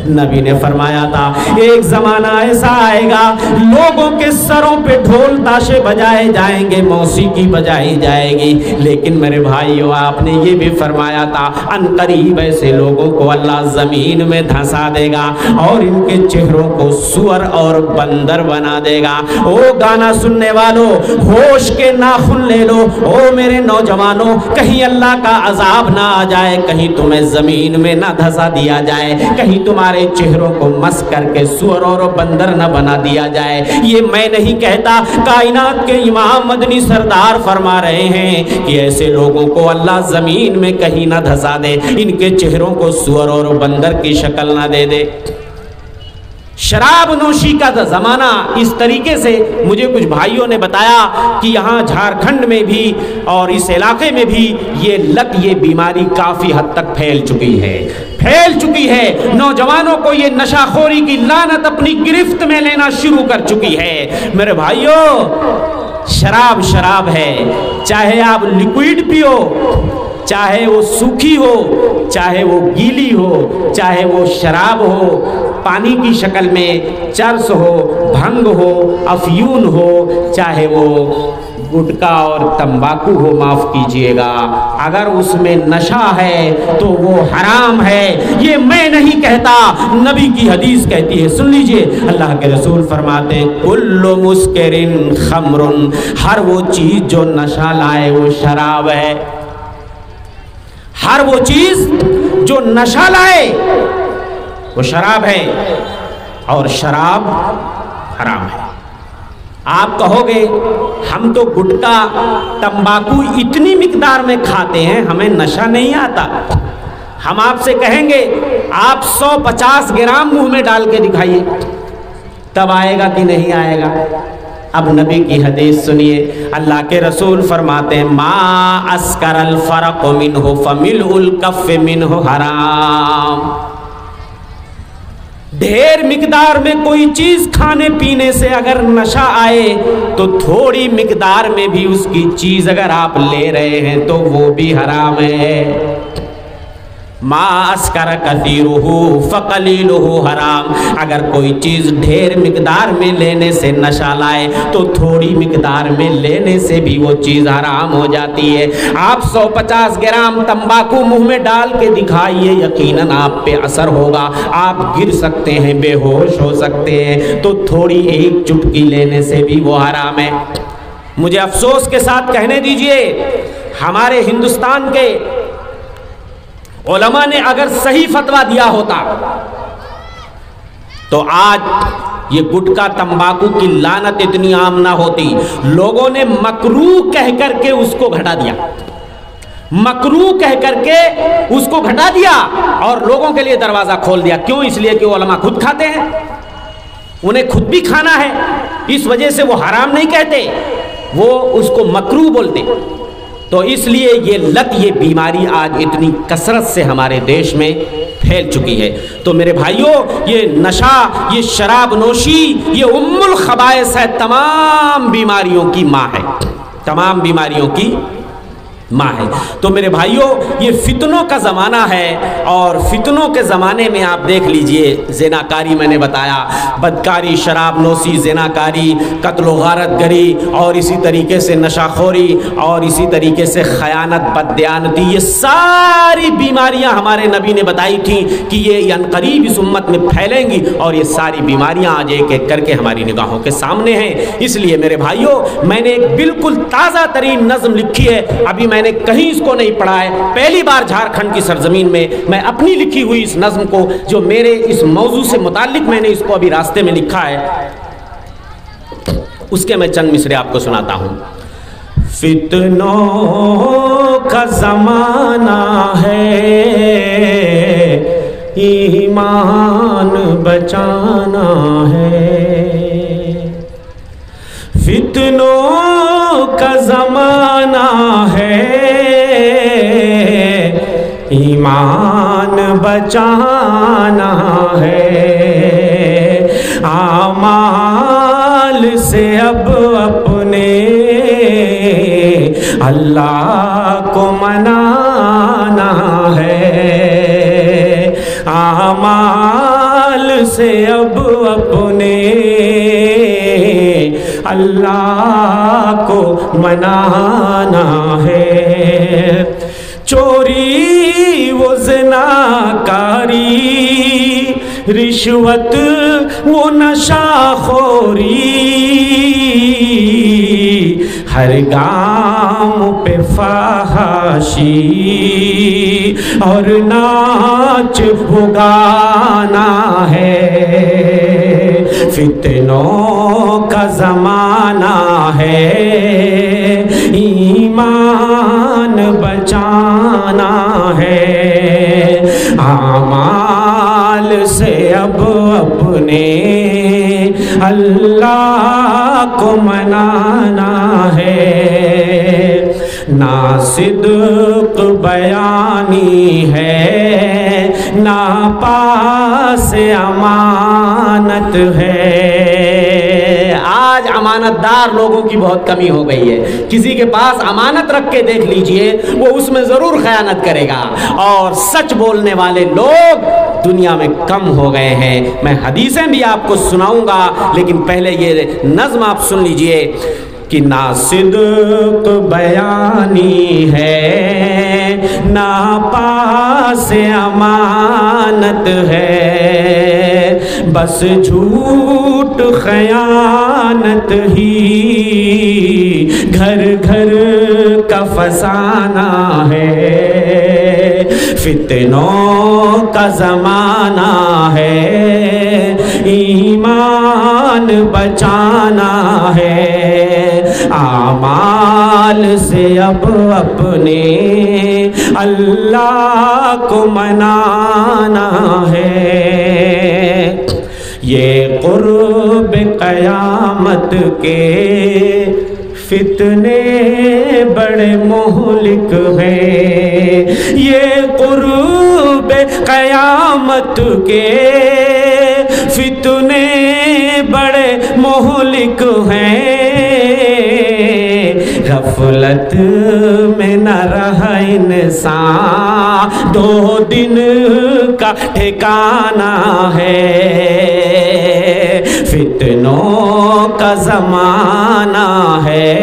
S2: نبی نے فرمایا تھا ایک زمانہ ایسا آئے گا لوگوں کے سروں پہ ڈھول تاشے بجائے جائیں گے، موسیقی بجائی جائے گی، لیکن میرے بھائیو آپ نے یہ بھی فرمایا تھا ان قریب ایسے لوگوں کو اللہ زمین میں دھنسا دے گا اور ان کے چہروں کو سور اور بندر بنا دے گا۔ او گانا سننے والوں، ہوش کے ناخن لے لو، او میرے نوجوانوں، کہیں اللہ کا عذاب نہ آ جائے، کہیں تمہیں زمین میں نہ دھسا دیا جائے، کہیں تمہارے چہروں کو مس کر کے سور اور بندر نہ بنا دیا جائے۔ یہ میں نہیں کہتا، کائنات کے امام مدنی سردار فرما رہے ہیں کہ ایسے لوگوں کو اللہ زمین میں کہیں نہ دھسا دے، ان کے چہروں کو سور اور بندر کی شکل نہ دے دے۔ شراب نوشی کا زمانہ اس طریقے سے مجھے کچھ بھائیوں نے بتایا کہ یہاں جھارکھنڈ میں بھی اور اس علاقے میں بھی یہ لت، یہ بیماری کافی حد تک پھیل چکی ہے. نوجوانوں کو یہ نشہ خوری کی لعنت اپنی گرفت میں لینا شروع کر چکی ہے. میرے بھائیوں، شراب ہے، چاہے آپ لیکوئڈ پیو، چاہے وہ سوکھی ہو، چاہے وہ گیلی ہو، چاہے وہ شراب ہو پانی کی شکل میں، چرس ہو، بھنگ ہو، افیون ہو، چاہے وہ گٹکا اور تمباکو ہو، معاف کیجئے گا، اگر اس میں نشہ ہے تو وہ حرام ہے. یہ میں نہیں کہتا، نبی کی حدیث کہتی ہے. سن لیجئے، اللہ کے رسول فرماتے ہیں کل مسکر خمر، ہر وہ چیز جو نشہ لائے وہ شراب ہے. ہر وہ چیز جو نشہ لائے وہ شراب ہے، اور شراب حرام ہے. آپ کہو گے ہم تو گٹکا تمباکو اتنی مقدار میں کھاتے ہیں، ہمیں نشہ نہیں آتا. ہم آپ سے کہیں گے آپ 150 گرام منہ میں ڈال کے دکھائیے، تب آئے گا کہ نہیں آئے گا؟ اب نبی کی حدیث سنیے، اللہ کے رسول فرماتے ہیں ما اسکر الفرق منہ فملء الکف منہ حرام. ڈھیر مقدار میں کوئی چیز کھانے پینے سے اگر نشہ آئے تو تھوڑی مقدار میں بھی اس کی چیز اگر آپ لے رہے ہیں تو وہ بھی حرام ہے. ما اسکر کثیرہ فقلیلہ حرام. اگر کوئی چیز ڈھیر مقدار میں لینے سے نشہ لائے تو تھوڑی مقدار میں لینے سے بھی وہ چیز حرام ہو جاتی ہے. آپ 150 گرام تمباکو منہ میں ڈال کے دکھائیے، یقیناً آپ پہ اثر ہوگا، آپ گر سکتے ہیں، بے ہوش ہو سکتے ہیں. تو تھوڑی ایک چٹکی لینے سے بھی وہ حرام ہے. مجھے افسوس کے ساتھ کہنے دیجئے، ہمارے ہندوستان کے علماء نے اگر صحیح فتویٰ دیا ہوتا تو آج یہ گٹکا تمباکو کی لعنت اتنی عام نہ ہوتی. لوگوں نے مکروہ کہہ کر کے اس کو گھٹا دیا، مکروہ کہہ کر کے اس کو گھٹا دیا اور لوگوں کے لیے دروازہ کھول دیا. کیوں؟ اس لیے کہ علماء خود کھاتے ہیں، انہیں خود بھی کھانا ہے، اس وجہ سے وہ حرام نہیں کہتے، وہ اس کو مکروہ بولتے. تو اس لیے یہ لت، یہ بیماری آج اتنی کثرت سے ہمارے دیش میں پھیل چکی ہے. تو میرے بھائیوں، یہ نشہ، یہ شراب نوشی، یہ ام الخبائث ہے، تمام بیماریوں کی ماں ہے، تمام بیماریوں کی ماں ہے. تو میرے بھائیوں، یہ فتنوں کا زمانہ ہے، اور فتنوں کے زمانے میں آپ دیکھ لیجئے، زناکاری میں نے بتایا، بدکاری، شراب نوشی، زناکاری، قتل و غارت گری، اور اسی طریقے سے نشہ خوری، اور اسی طریقے سے خیانت، بددیانتی، یہ ساری بیماریاں ہمارے نبی نے بتائی تھیں کہ یہ عنقریب اس امت میں پھیلیں گی، اور یہ ساری بیماریاں آج ایک ایک کر کے ہماری نگاہوں کے سامنے ہیں. اس لیے میرے بھائیوں، میں نے ایک بالکل تازہ ترین نظم لکھی ہے، ابھی میں نے کہیں اس کو نہیں پڑھا ہے، پہلی بار جھارکھنڈ کی سرزمین میں میں اپنی لکھی ہوئی اس نظم کو، جو میرے اس موضوع سے متعلق میں نے اس کو ابھی راستے میں لکھا ہے، اس کے میں چند مصرے آپ کو سناتا ہوں. فتنوں کا زمانہ ہے، ایمان بچانا ہے. فتنوں کا زمانہ ہے، ایمان بچانا ہے. اعمال سے اب اپنے اللہ کو منانا ہے. اعمال سے اب اپنے اللہ کو منانا ہے. چوری وہ زناکاری، رشوت وہ نشہ خوری، ہر گام پہ فحاشی اور ناچ وہ گانا ہے. فتنوں کا زمانہ ہے، ایمان بچانا ہے. اعمال
S1: مال سے اب اپنے اللہ کو منانا ہے، نہ صدق بیانی ہے، نہ پاس امانت ہے۔ آج امانت دار لوگوں کی بہت کمی ہو گئی ہے، کسی کے پاس امانت رکھ کے دیکھ لیجئے وہ اس میں ضرور خیانت کرے گا، اور سچ بولنے والے لوگ دنیا میں کم ہو گئے ہیں۔ میں حدیثیں بھی آپ کو سناؤں گا، لیکن پہلے یہ نظم آپ سن لیجئے کہ نہ صدق بیانی ہے، نہ پاس امانت ہے، بس جھوٹ خیانت ہی گھر گھر کا فسانہ ہے، فتنوں کا زمانہ ہے، ایمان بچانا ہے، اعمال سے اب اپنے اللہ کو منانا ہے۔ یہ قرب قیامت کے فتنے بڑے مہلک ہیں، یہ قرب قیامت کے فتنے بڑے مہلک ہیں، غفلت میں نہ رہا انسان، 2 دن کا ٹھکانہ ہے، فتنوں کا زمانہ ہے،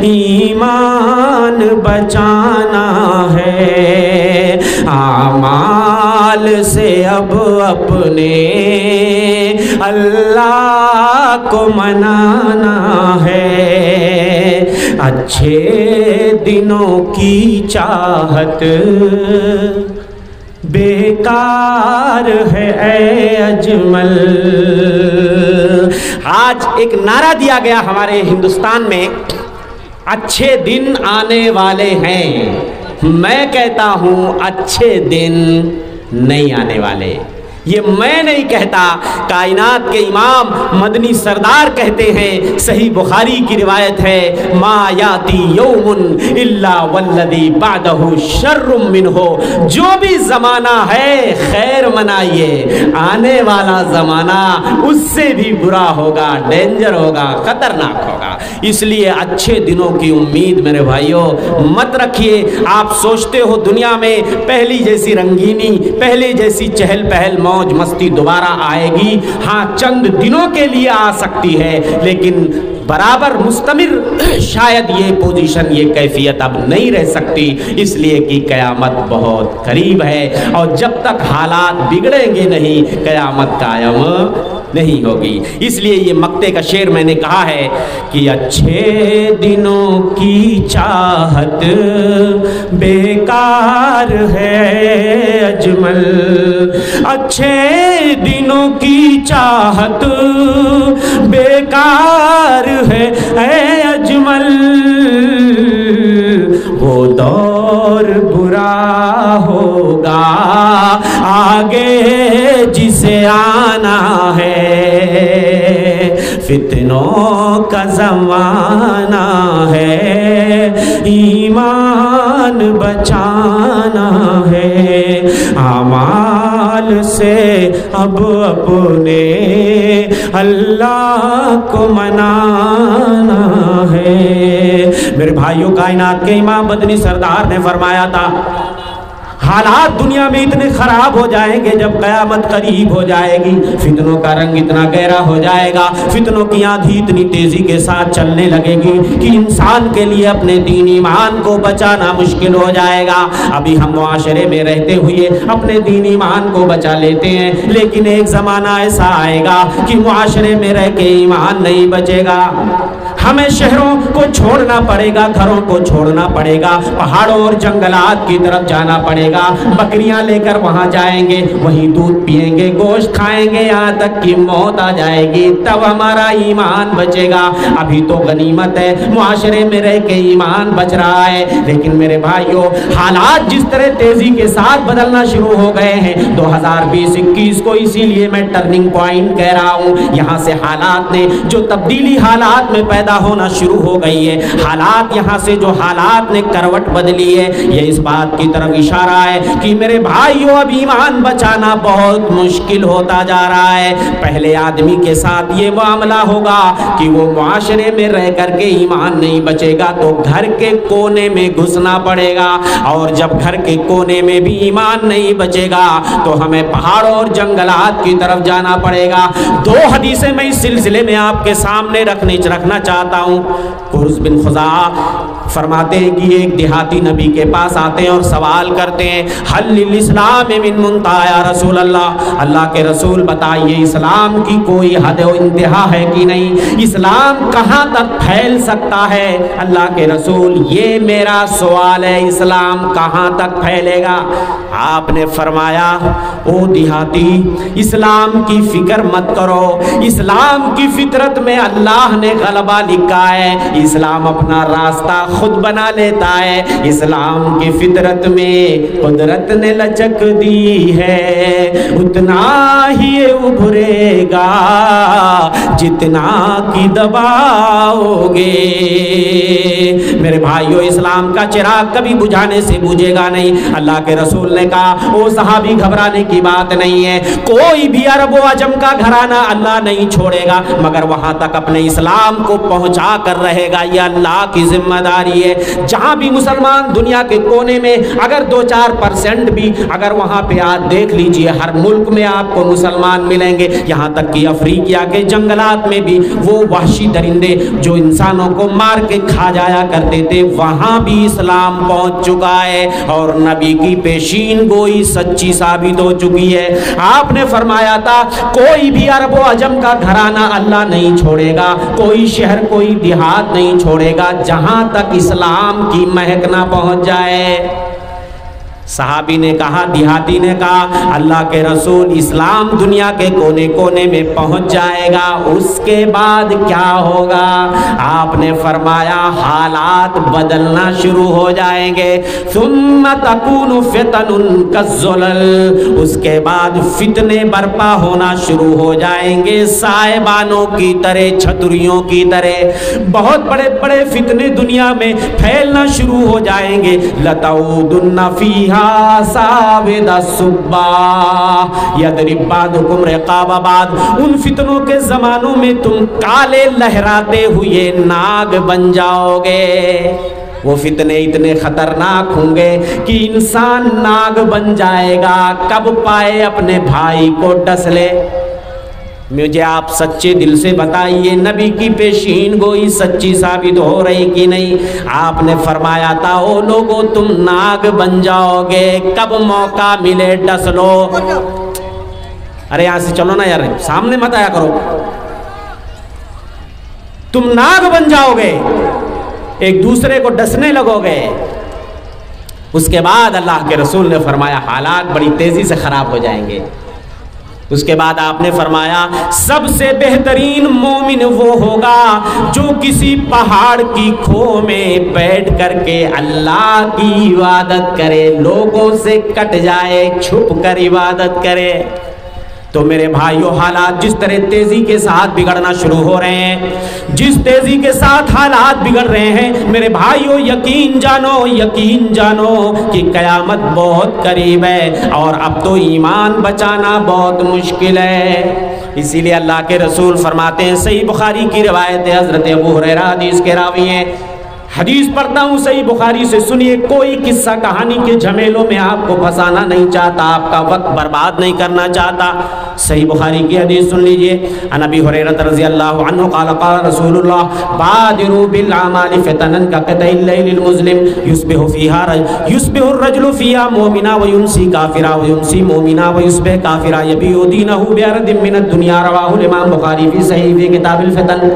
S1: ایمان بچانا ہے، اعمال سے اب اپنے اللہ کو منانا ہے، اچھے دنوں کی چاہت بیکار ہے اے اجمل۔ آج ایک نعرہ دیا گیا ہمارے ہندوستان میں، اچھے دن آنے والے ہیں، میں کہتا ہوں اچھے دن نہیں آنے والے۔ یہ میں نہیں کہتا، کائنات کے امام مدنی سردار کہتے ہیں، صحیح بخاری کی روایت ہے، ما یاتی یوم الا والذی بعدہ شر منہ، جو بھی زمانہ ہے خیر منائیے، آنے والا زمانہ اس سے بھی برا ہوگا، ڈینجر ہوگا، خطرناک ہوگا۔ اس لیے اچھے دنوں کی امید میرے بھائیوں مت رکھیے۔ آپ سوچتے ہو دنیا میں پہلی جیسی رنگینی، پہلے جیسی چہل پہل موج مستی دوبارہ آئے گی؟ ہاں چند دنوں کے لیے آ سکتی ہے، لیکن برابر مستمر شاید یہ پوزیشن، یہ کیفیت اب نہیں رہ سکتی، اس لیے کہ قیامت بہت قریب ہے، اور جب تک حالات بگڑیں گے نہیں قیامت قائم نہیں ہوگی۔ اس لیے یہ مقطع کا شعر میں نے کہا ہے کہ اچھے دنوں کی چاہت بیکار ہے اجمل، اچھے دنوں کی چاہت بیکار ہے اے اجمل، وہ دور برا ہوگا آگے جسے آنا ہے، فتنوں کا زمانہ ہے، ایمان بچانا ہے، اعمال سے اب اپنے اللہ کو منانا ہے۔ میرے بھائیوں، کائنات کے امام مدنی سردار نے فرمایا تھا، حالات دنیا میں اتنے خراب ہو جائیں گے جب قیامت قریب ہو جائے گی، فتنوں کا رنگ اتنا گہرا ہو جائے گا، فتنوں کی آندھی اتنی تیزی کے ساتھ چلنے لگے گی کہ انسان کے لیے اپنے دین ایمان کو بچانا مشکل ہو جائے گا۔ ابھی ہم معاشرے میں رہتے ہوئے اپنے دین ایمان کو بچا لیتے ہیں، لیکن ایک زمانہ ایسا آئے گا کہ معاشرے میں رہ کے ایمان نہیں بچے گا، ہمیں شہروں کو چھوڑنا پڑے گا, گھروں کو چھوڑنا پڑے گا, پہاڑوں اور جنگلات کی طرف جانا پڑے گا, بکریاں لے کر وہاں جائیں گے, وہیں دودھ پیئیں گے, گوشت کھائیں گے, یہاں تک کہ موت آ جائے گی, تب ہمارا ایمان بچے گا. ابھی تو غنیمت ہے, معاشرے میں رہ کے ایمان بچ رہا ہے, لیکن میرے بھائیوں حالات جس طرح تیزی کے ساتھ بدلنا شروع ہو گئے ہیں 2020-21 کو, اسی لیے میں ٹرننگ پوائنٹ کہہ رہا ہوں. یہاں سے حالات نے جو تبدیلی حالات میں پیدا ہونا شروع ہو گئی ہے, حالات یہاں سے جو حالات نے کروٹ بدلی ہے, یہ اس بات کی طرف اشارہ ہے کہ میرے بھائیوں اب ایمان بچانا بہت مشکل ہوتا جا رہا ہے. پہلے آدمی کے ساتھ یہ معاملہ ہوگا کہ وہ معاشرے میں رہ کر کے ایمان نہیں بچے گا تو گھر کے کونے میں گھسنا پڑے گا, اور جب گھر کے کونے میں بھی ایمان نہیں بچے گا تو ہمیں پہاڑوں اور جنگلات کی طرف جانا پڑے گا. 2 حدیثیں میں اس سلسلے میں آپ کے سامنے رکھنا چاہتا ہوں. قرظ بن خزاعہ فرماتے ہیں کہ ایک دیہاتی نبی کے پاس آتے ہیں اور سوال کرتے ہیں, حل للاسلام من منتہا یا رسول اللہ, اللہ کے رسول بتائیے اسلام کی کوئی حد و انتہا ہے کہ نہیں, اسلام کہاں تک پھیل سکتا ہے؟ اللہ کے رسول یہ میرا سوال ہے, اسلام کہاں تک پھیلے گا؟ آپ نے فرمایا او دیہاتی اسلام کی فکر مت کرو, اسلام کی فطرت میں اللہ نے غلبہ لکھا ہے, اسلام اپنا راستہ خود بنا لیتا ہے, اسلام کی فطرت میں قدرت نے لچک دی ہے, اتنا ہی ابھرے گا جتنا کی دباؤ گے. میرے بھائیو اسلام کا چراغ کبھی بجھانے سے بجھے گا نہیں. اللہ کے رسول نے کہا او صحابی گھبرانے کی بات نہیں ہے, کوئی بھی عرب و عجم کا گھرانہ اللہ نہیں چھوڑے گا مگر وہاں تک اپنے اسلام کو پہنچا کر رہے گا, یہ اللہ کی ذمہ داری ہے. جہاں بھی مسلمان دنیا کے کونے میں اگر 2-4% بھی اگر وہاں پہ آپ دیکھ لیجئے, ہر ملک میں آپ کو مسلمان ملیں گے, یہاں تک کہ افریقہ کے جنگلات میں بھی وہ وحشی درندے جو انسانوں کو مار کے کھا جایا کرتے تھے وہاں بھی اسلام پہنچ چکا ہے اور نبی کی پیشین گوئی سچی ثابت ہو چکی ہے. آپ نے فرمایا تھا کوئی بھی عرب و عجم کا گھرانہ اللہ نہیں چھوڑے گا, کوئی شہر کوئی دیہات نہیں چھوڑے گا جہاں تک اسلام کی مہک نہ پہنچ جائے. صحابی نے کہا, دیہاتی نے کہا اللہ کے رسول اسلام دنیا کے کونے کونے میں پہنچ جائے گا, اس کے بعد کیا ہوگا؟ آپ نے فرمایا حالات بدلنا شروع ہو جائیں گے. ثم تکون فتن کالظلل, اس کے بعد فتنے برپا ہونا شروع ہو جائیں گے سائبانوں کی طرح, چھتریوں کی طرح. بہت بڑے بڑے فتنے دنیا میں پھیلنا شروع ہو جائیں گے. لتعودن فیہا ساود الصبا یضرب بعضکم رقاب بعض, ان فتنوں کے زمانوں میں تم کالے لہراتے ہوئے ناگ بن جاؤ گے. وہ فتنے اتنے خطرناک ہوں گے کہ انسان ناگ بن جائے گا, کب پائے اپنے بھائی کو ڈس لے. مجھے آپ سچے دل سے بتائیے نبی کی پیشین گوئی سچی ثابت ہو رہی کہ نہیں؟ آپ نے فرمایا تھا او لوگو تم ناگ بن جاؤ گے, کب موقع ملے ڈس لو. ارے یہاں سے چلو نا یار, سامنے مت آیا کرو. تم ناگ بن جاؤ گے, ایک دوسرے کو ڈسنے لگو گے. اس کے بعد اللہ کے رسول نے فرمایا حالات بڑی تیزی سے خراب ہو جائیں گے. اس کے بعد آپ نے فرمایا سب سے بہترین مومن وہ ہوگا جو کسی پہاڑ کی کھو میں بیٹھ کر کے اللہ کی عبادت کرے, لوگوں سے کٹ جائے, چھپ کر عبادت کرے. تو میرے بھائیوں حالات جس طرح تیزی کے ساتھ بگڑنا شروع ہو رہے ہیں, جس تیزی کے ساتھ حالات بگڑ رہے ہیں, میرے بھائیوں یقین جانو کہ قیامت بہت قریب ہے اور اب تو ایمان بچانا بہت مشکل ہے. اسی لیے اللہ کے رسول فرماتے ہیں, صحیح بخاری کی روایت ہے, حضرت ابو ہریرہ حدیث کے راوی ہیں, حدیث پڑھتا ہوں صحیح بخاری سے, سنیے. کوئی قصہ کہانی کے جھمیلوں میں آپ کو پھنسانا نہیں چاہتا, آپ کا وقت برباد نہیں کرنا چاہتا. صحیح بخاری کی حدیث سن لیجئے. عن ابی ہریرہ رضی اللہ عنہ قال قال رسول اللہ بادروا بالاعمال فتنا كقطع الليل المظلم يصبح الرجل فيها مؤمنا ويمسي كافرا ويمسي مؤمنا ويصبح كافرا يبيع دينه بعرض من الدنيا. رواه الامام بخاری فی صحیح فی کتاب الفتن.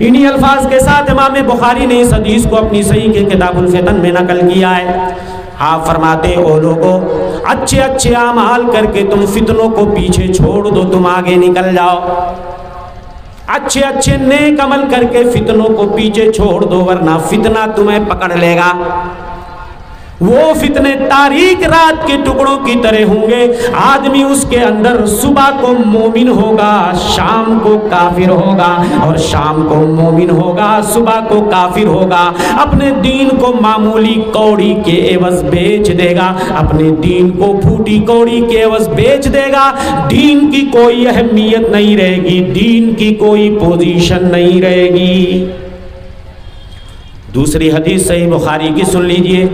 S1: انہی الفاظ کے ساتھ امام بخاری نے اس حدیث کو اپنی صحیح کے کتاب الفتن میں نقل کیا ہے. آپ فرماتے ہیں او لوگو اچھے اچھے اعمال کر کے تم فتنوں کو پیچھے چھوڑ دو, تم آگے نکل جاؤ. اچھے اچھے نیک عمل کر کے فتنوں کو پیچھے چھوڑ دو, ورنہ فتنہ تمہیں پکڑ لے گا. وہ فتنے تاریک رات کے ٹکڑوں کی طرح ہوں گے. آدمی اس کے اندر صبح کو مومن ہوگا, شام کو کافر ہوگا, اور شام کو مومن ہوگا, صبح کو کافر ہوگا. اپنے دین کو معمولی کوڑی کے عوض بیچ دے گا, اپنے دین کو پھوٹی کوڑی کے عوض بیچ دے گا. دین کی کوئی اہمیت نہیں رہے گی, دین کی کوئی پوزیشن نہیں رہے گی. دوسری حدیث صحیح بخاری کی سن لیجئے.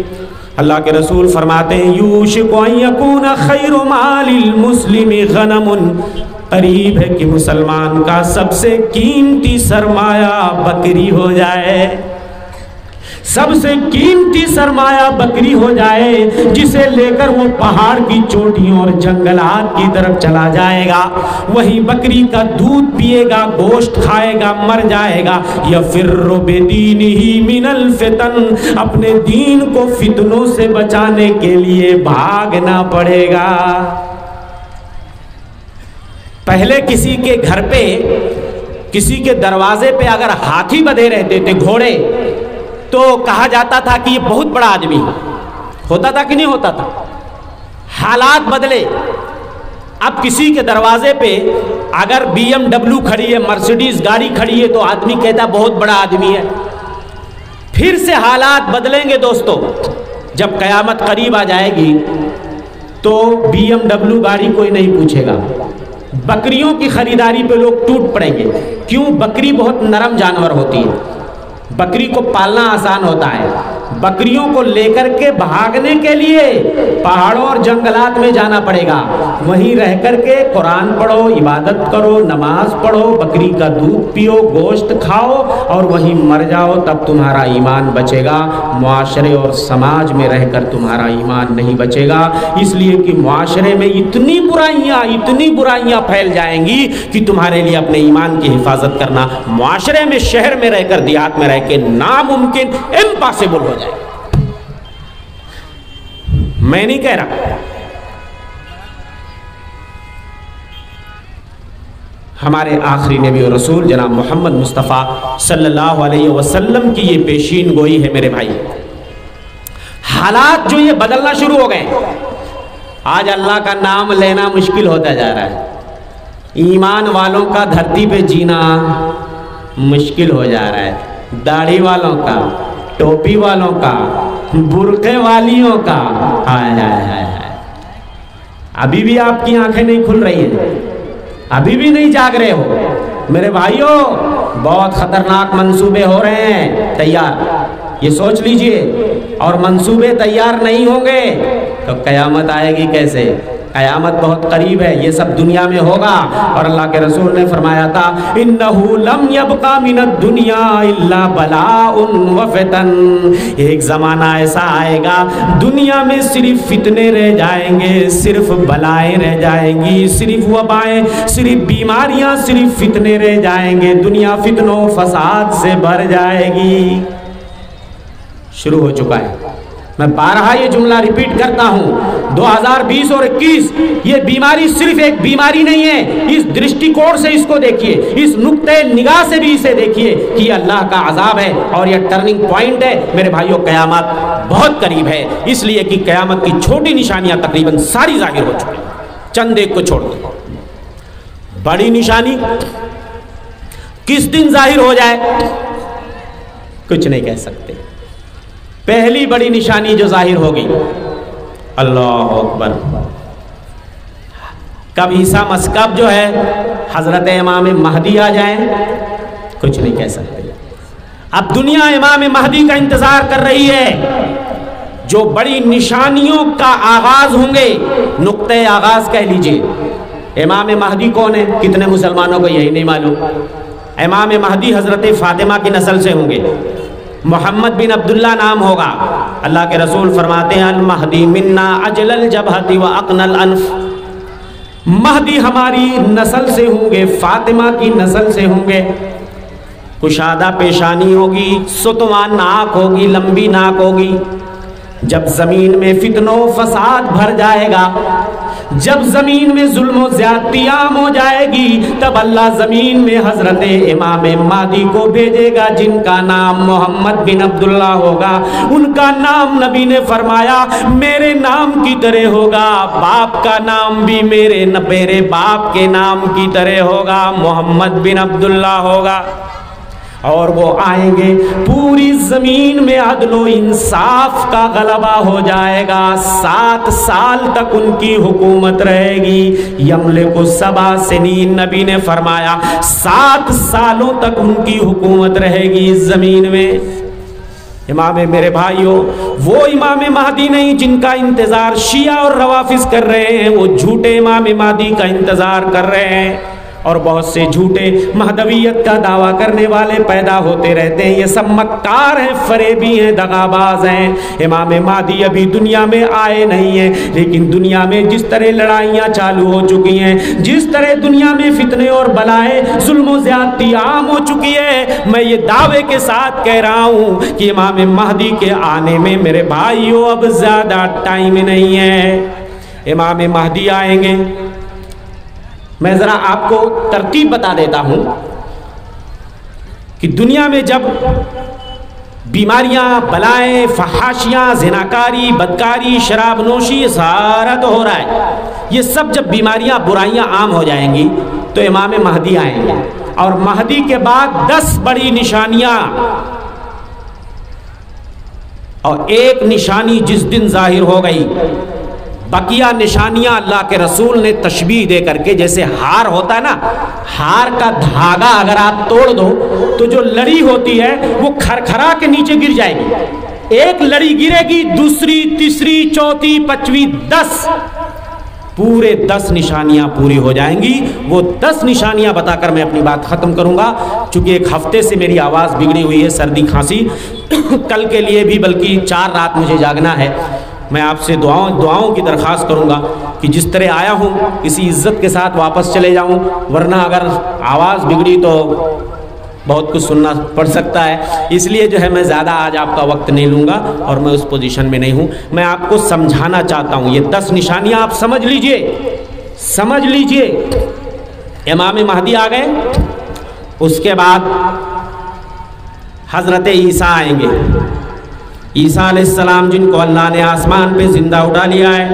S1: اللہ کے رسول فرماتے ہیں یوشک ان یکون خیر مال المسلم غنم, قریب ہے کہ مسلمان کا سب سے قیمتی سرمایہ بکری ہو جائے. سب سے قیمتی سرمایہ بکری ہو جائے, جسے لے کر وہ پہاڑ کی چوٹیوں اور جنگلات کی طرف چلا جائے گا. وہی بکری کا دودھ پیے گا, گوشت کھائے گا, مر جائے گا. یفر بدینہ من الفتن, اپنے دین کو فتنوں سے بچانے کے لیے بھاگنا پڑے گا. پہلے کسی کے گھر پہ, کسی کے دروازے پہ اگر ہاتھی بدھے رہتے تھے, گھوڑے, تو کہا جاتا تھا کہ یہ بہت بڑا آدمی ہوتا تھا کہ نہیں ہوتا تھا. حالات بدلے. اب کسی کے دروازے پہ اگر BMW کھڑی ہے, مرسیڈیز گاڑی کھڑی ہے, تو آدمی کہتا بہت بڑا آدمی ہے. پھر سے حالات بدلیں گے دوستو. جب قیامت قریب آ جائے گی تو BMW گاڑی کوئی نہیں پوچھے گا. بکریوں کی خریداری پہ لوگ ٹوٹ پڑیں گے. کیوں؟ بکری بہت نرم جانور ہوتی ہے, بکری کو پالنا آسان ہوتا ہے. بکریوں کو لے کر کے بھاگنے کے لیے پہاڑوں اور جنگلات میں جانا پڑے گا. وہیں رہ کر کے قرآن پڑھو, عبادت کرو, نماز پڑھو, بکری کا دودھ پیو, گوشت کھاؤ, اور وہیں مر جاؤ, تب تمہارا ایمان بچے گا. معاشرے اور سماج میں رہ کر تمہارا ایمان نہیں بچے گا. اس لیے کہ معاشرے میں اتنی برائیاں پھیل جائیں گی کہ تمہارے لیے اپنے ایمان کی حفاظت کرنا معاشرے میں, شہر میں رہ کر, دیہات میں رہ کے ناممکن, امپاسبل ہو جائے. میں نہیں کہہ رہا, ہمارے آخری نبی اور رسول جناب محمد مصطفیٰ صلی اللہ علیہ وسلم کی یہ پیشین گوئی ہے میرے بھائی. حالات جو یہ بدلنا شروع ہو گئے, آج اللہ کا نام لینا مشکل ہوتا جا رہا ہے. ایمان والوں کا دھرتی پہ جینا مشکل ہو جا رہا ہے. داڑھی والوں کا, ٹوپی والوں کا, برقعے والیوں کا, ابھی بھی آپ کی آنکھیں نہیں کھل رہی ہیں, ابھی بھی نہیں جاگ رہے ہو میرے بھائیوں. بہت خطرناک منصوبے ہو رہے ہیں تیار, یہ سوچ لیجئے. اور منصوبے تیار نہیں ہوں گے تو قیامت آئے گی کیسے؟ قیامت بہت قریب ہے, یہ سب دنیا میں ہوگا. اور اللہ کے رسول نے فرمایا تھا انہو لم یبقى من الدنیا الا بلاء وفتن, ایک زمانہ ایسا آئے گا دنیا میں صرف فتنے رہ جائیں گے, صرف بلائیں رہ جائیں گی, صرف وبائیں, صرف بیماریاں, صرف فتنے رہ جائیں گے. دنیا فتنوں فساد سے بھر جائے گی. شروع ہو چکا ہے. میں بارہا یہ جملہ ریپیٹ کرتا ہوں, 2020 اور 21 یہ بیماری صرف ایک بیماری نہیں ہے. اس درشٹی کوڑ سے اس کو دیکھیے, اس نقطہ نگاہ سے بھی اسے دیکھیے کہ یہ اللہ کا عذاب ہے اور یہ ٹرننگ پوائنٹ ہے. میرے بھائیوں, قیامت بہت قریب ہے, اس لیے کہ قیامت کی چھوٹی نشانیاں تقریباً ساری ظاہر ہو چکی ہیں, چند ایک کو چھوڑ دیں. بڑی نشانی کس دن ظاہر ہو جائے کچھ نہیں کہہ سکتے. پہلی بڑی نشانی جو ظاہر ہوگی, اللہ اکبر, کب عیسیٰ مسکب جو ہے حضرت امام مہدی آ جائیں کچھ نہیں کہہ سکتے. اب دنیا امام مہدی کا انتظار کر رہی ہے. جو بڑی نشانیوں کا آغاز ہوں گے, نقطۂ آغاز کہہ لیجئے. امام مہدی کون ہے؟ کتنے مسلمانوں کو یہی نہیں معلوم. امام مہدی حضرت فاطمہ کی نسل سے ہوں گے. محمد بن عبداللہ نام ہوگا. اللہ کے رسول فرماتے ہیں المہدی منا اجل الجبہۃ واقن الانف, مہدی ہماری نسل سے ہوں گے, فاطمہ کی نسل سے ہوں گے.
S2: کشادہ پیشانی ہوگی، ستوان ناک ہوگی، لمبی ناک ہوگی۔ جب زمین میں فتن و فساد بھر جائے گا، جب زمین میں ظلم و زیادتی عام ہو جائے گی، تب اللہ زمین میں حضرت امام مہدی کو بھیجے گا، جن کا نام محمد بن عبداللہ ہوگا۔ ان کا نام نبی نے فرمایا میرے نام کی طرح ہوگا، باپ کا نام بھی میرے باپ کے نام کی طرح ہوگا، محمد بن عبداللہ ہوگا۔ اور وہ آئیں گے، پوری زمین میں عدل و انصاف کا غلبہ ہو جائے گا، 7 سال تک ان کی حکومت رہے گی۔ یملک 7 سنین، نبی نے فرمایا 7 سالوں تک ان کی حکومت رہے گی اس زمین میں۔ امام میرے بھائیوں، وہ امام مہدی نہیں جن کا انتظار شیعہ اور روافض کر رہے ہیں، وہ جھوٹے امام مہدی کا انتظار کر رہے ہیں، اور بہت سے جھوٹے مہدویت کا دعویٰ کرنے والے پیدا ہوتے رہتے ہیں۔ یہ سب مکار ہیں، فریبی ہیں، دغاباز ہیں۔ امام مہدی ابھی دنیا میں آئے نہیں ہیں، لیکن دنیا میں جس طرح لڑائیاں چالو ہو چکی ہیں، جس طرح دنیا میں فتنے اور بلائیں، ظلم و زیادتی عام ہو چکی ہے، میں یہ دعوے کے ساتھ کہہ رہا ہوں کہ امام مہدی کے آنے میں میرے بھائیوں اب زیادہ ٹائم نہیں ہے۔ امام مہدی آئیں گے۔ میں ذرا آپ کو ترتیب بتا دیتا ہوں کہ دنیا میں جب بیماریاں، بلائیں، فحاشیاں، زناکاری، بدکاری، شراب نوشی، یہ سارا تو ہو رہا ہے، یہ سب جب بیماریاں، برائیاں عام ہو جائیں گی تو امام مہدی آئیں گے، اور مہدی کے بعد 10 بڑی نشانیاں، اور ایک نشانی جس دن ظاہر ہو گئی، بقیہ نشانیاں اللہ کے رسول نے تشبیہ دے کر کے، جیسے ہار ہوتا ہے نا، ہار کا دھاگا اگر آپ توڑ دو تو جو لڑی ہوتی ہے وہ کھرکھرا کے نیچے گر جائے گی، ایک لڑی گرے گی، دوسری، تیسری، چوتھی، 25، 10، پورے 10 نشانیاں پوری ہو جائیں گی۔ وہ 10 نشانیاں بتا کر میں اپنی بات ختم کروں گا، چونکہ ایک ہفتے سے میری آواز بگڑی ہوئی ہے، سردی کھانسی، کل کے لیے بھی بلکہ 4 رات مجھے جاگنا ہے۔ میں آپ سے دعاؤں کی درخواست کروں گا کہ جس طرح آیا ہوں اسی عزت کے ساتھ واپس چلے جاؤں، ورنہ اگر آواز بگڑی تو بہت کچھ سننا پڑ سکتا ہے۔ اس لیے جو ہے میں زیادہ آج آپ کا وقت نہیں لوں گا، اور میں اس پوزیشن میں نہیں ہوں۔ میں آپ کو سمجھانا چاہتا ہوں، یہ 10 نشانیاں آپ سمجھ لیجئے۔ امام مہدی آ گئے، اس کے بعد حضرت عیسیٰ آئیں گے۔ عیسیٰ علیہ السلام جن کو اللہ نے آسمان پہ زندہ اٹھا لیا ہے،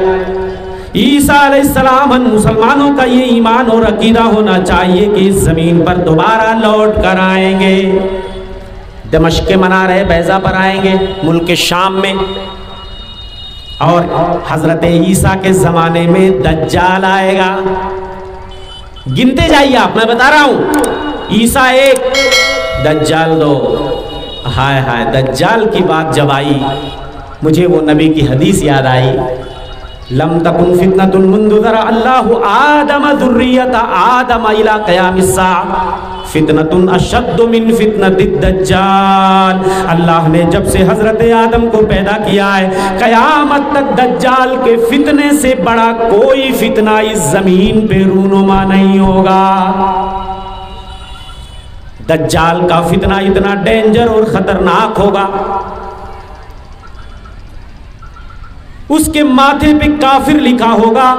S2: عیسیٰ علیہ السلام، ہم مسلمانوں کا یہ ایمان اور عقیدہ ہونا چاہیے کہ اس زمین پر دوبارہ لوٹ کر آئیں گے۔ دمشق کے منارہ بیضا پر آئیں گے، ملک شام میں، اور حضرت عیسیٰ کے زمانے میں دجال آئے گا۔ گنتے جائیے آپ، میں بتا رہا ہوں، عیسیٰ 1، دجال 2۔ ہائے ہائے، دجال کی بات جب آئی مجھے وہ نبی کی حدیث یاد آئی، لم تکن فتنۃ منذ ذرا اللہ آدم ذریۃ آدم الی قیام الساعہ فتنۃ اشد من فتنۃ الدجال۔ اللہ نے جب سے حضرت آدم کو پیدا کیا ہے، قیامت تک دجال کے فتنے سے بڑا کوئی فتنہ اس زمین پہ رونما نہیں ہوگا۔ دجال کا فتنہ اتنا ڈینجر اور خطرناک ہوگا، اس کے ماتھے پہ کافر لکھا ہوگا،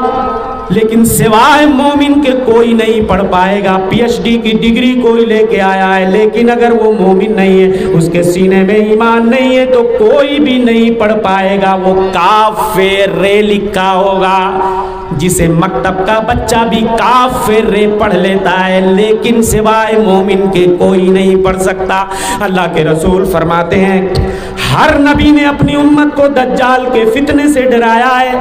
S2: لیکن سوائے مومن کے کوئی نہیں پڑھ پائے گا۔ پی ایچ ڈی کی ڈگری کوئی لے کے آیا ہے، لیکن اگر وہ مومن نہیں ہے، اس کے سینے میں ایمان نہیں ہے، تو کوئی بھی نہیں پڑھ پائے گا۔ وہ کافر لکھا ہوگا، جسے مکتب کا بچہ بھی کافر پڑھ لیتا ہے، لیکن سوائے مومن کے کوئی نہیں پڑھ سکتا۔ اللہ کے رسول فرماتے ہیں ہر نبی نے اپنی امت کو دجال کے فتنے سے ڈرایا ہے،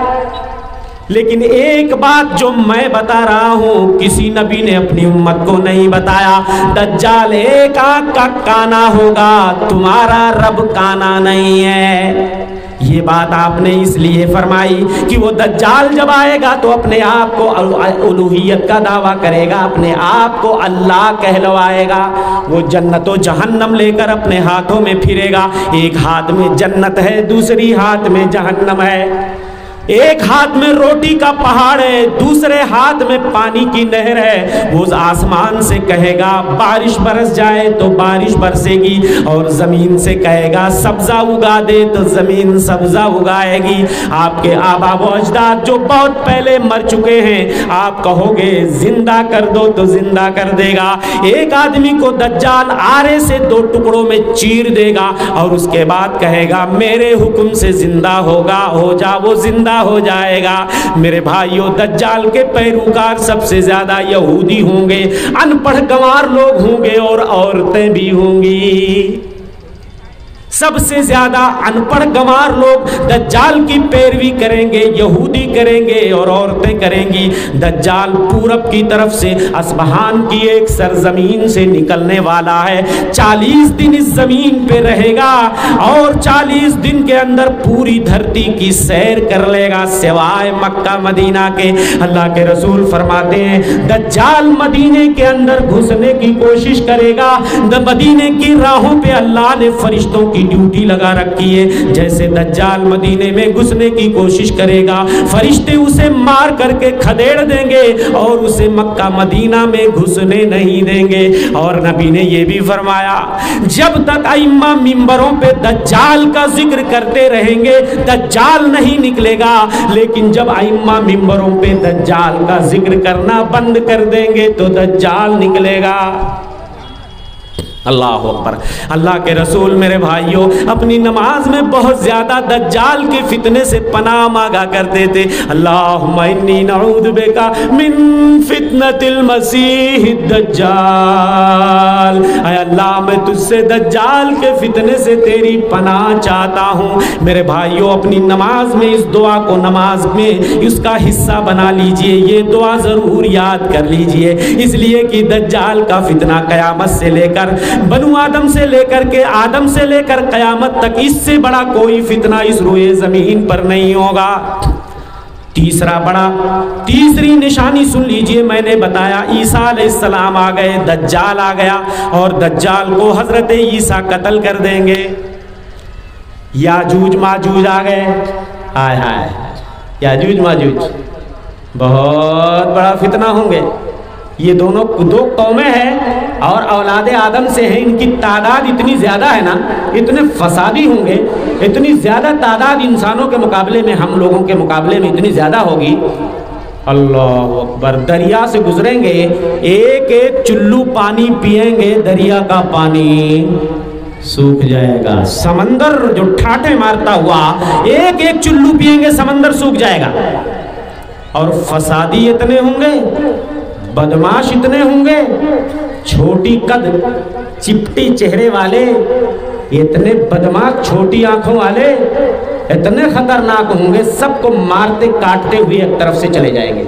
S2: لیکن ایک بات جو میں بتا رہا ہوں کسی نبی نے اپنی امت کو نہیں بتایا، دجال ایک آنکھ کا کانا ہوگا، تمہارا رب کانا نہیں ہے۔ یہ بات آپ نے اس لیے فرمائی کہ وہ دجال جب آئے گا تو اپنے آپ کو الوہیت کا دعویٰ کرے گا، اپنے آپ کو اللہ کہلوائے گا، وہ جنت و جہنم لے کر اپنے ہاتھوں میں پھرے گا، ایک ہاتھ میں جنت ہے، دوسری ہاتھ میں جہنم ہے۔
S1: ایک ہاتھ میں روٹی کا پہاڑ ہے، دوسرے ہاتھ میں پانی کی نہر ہے، وہ آسمان سے کہے گا بارش برس جائے تو بارش برسے گی، اور زمین سے کہے گا سبزہ اگا دے تو زمین سبزہ اگائے گی۔ آپ کے آبا و اجداد جو بہت پہلے مر چکے ہیں، آپ کہو گے زندہ کر دو تو زندہ کر دے گا۔ ایک آدمی کو دجال آرے سے 2 ٹکڑوں میں چیر دے گا اور اس کے بعد کہے گا میرے حکم سے زندہ ہوگا، ہو جا، وہ زندہ ہو جائے گا۔ میرے بھائیوں، دجال کے پیروکار سب سے زیادہ یہودی ہوں گے، ان پڑھ گنوار لوگ ہوں گے اور عورتیں بھی ہوں گی۔ سب سے زیادہ ان پڑھ گنوار لوگ دجال کی پیروی کریں گے، یہودی کریں گے اور عورتیں کریں گی۔ دجال پورب کی طرف سے اصبہان کی ایک سرزمین سے نکلنے والا ہے، 40 دن اس زمین پہ رہے گا اور 40 دن کے اندر پوری دھرتی کی سیر کر لے گا سوائے مکہ مدینہ کے۔ اللہ کے رسول فرماتے ہیں دجال مدینے کے اندر گھسنے کی کوشش کرے گا، مدینے کی راہوں پہ اللہ نے فرشتوں کی ڈیوٹی لگا رکھی ہے، جیسے دجال مدینے میں گھسنے کی کوشش کرے گا فرشتے اسے مار کر کے کھدیڑ دیں گے اور اسے مکہ مدینہ میں گھسنے نہیں دیں گے۔ اور نبی نے یہ بھی فرمایا جب تک ائمہ ممبروں پہ دجال کا ذکر کرتے رہیں گے دجال نہیں نکلے گا، لیکن جب ائمہ ممبروں پہ دجال کا ذکر کرنا بند کر دیں گے تو دجال نکلے گا۔ اللہ اکبر۔ اللہ کے رسول میرے بھائیوں اپنی نماز میں بہت زیادہ دجال کے فتنے سے پناہ مانگا کرتے تھے۔ اللہم انی نعوذ بک من فتنۃ المسیح الدجال، اے اللہ میں تجھ سے دجال کے فتنے سے تیری پناہ چاہتا ہوں۔ میرے بھائیوں اپنی نماز میں اس دعا کو نماز میں اس کا حصہ بنا لیجئے، یہ دعا ضرور یاد کر لیجئے، اس لیے کہ دجال کا فتنہ قیامت سے لے کر بنو آدم سے لے کر کے آدم سے لے کر قیامت تک اس سے بڑا کوئی فتنہ اس روئے زمین پر نہیں ہوگا۔ تیسری نشانی سن لیجئے، میں نے بتایا عیسیٰ علیہ السلام آ گئے، دجال آ گیا اور دجال کو حضرت عیسیٰ قتل کر دیں گے۔ یاجوج ماجوج آ گئے، ہائے ہائے، یاجوج ماجوج بہت بڑا فتنہ ہوں گے۔ یہ دو قومیں ہیں اور اولاد آدم سے ہیں، ان کی تعداد اتنی زیادہ ہے نا، اتنے فسادی ہوں گے، اتنی زیادہ تعداد انسانوں کے مقابلے میں، ہم لوگوں کے مقابلے میں اتنی زیادہ ہوگی۔ اللہ اکبر۔ دریا سے گزریں گے، ایک ایک چلو پانی پئیں گے، دریا کا پانی سوکھ جائے گا۔ سمندر جو ٹھاٹھے مارتا ہوا ایک ایک چلو پئیں گے، سمندر سوکھ جائے گا۔ اور فسادی اتنے ہوں گے، بدماش اتنے ہوں گے، چھوٹی قد چپٹی چہرے والے، اتنے بدماش چھوٹی آنکھوں والے، اتنے خطرناک ہوں گے، سب کو مارتے کاٹتے ہوئے ایک طرف سے چلے جائیں گے۔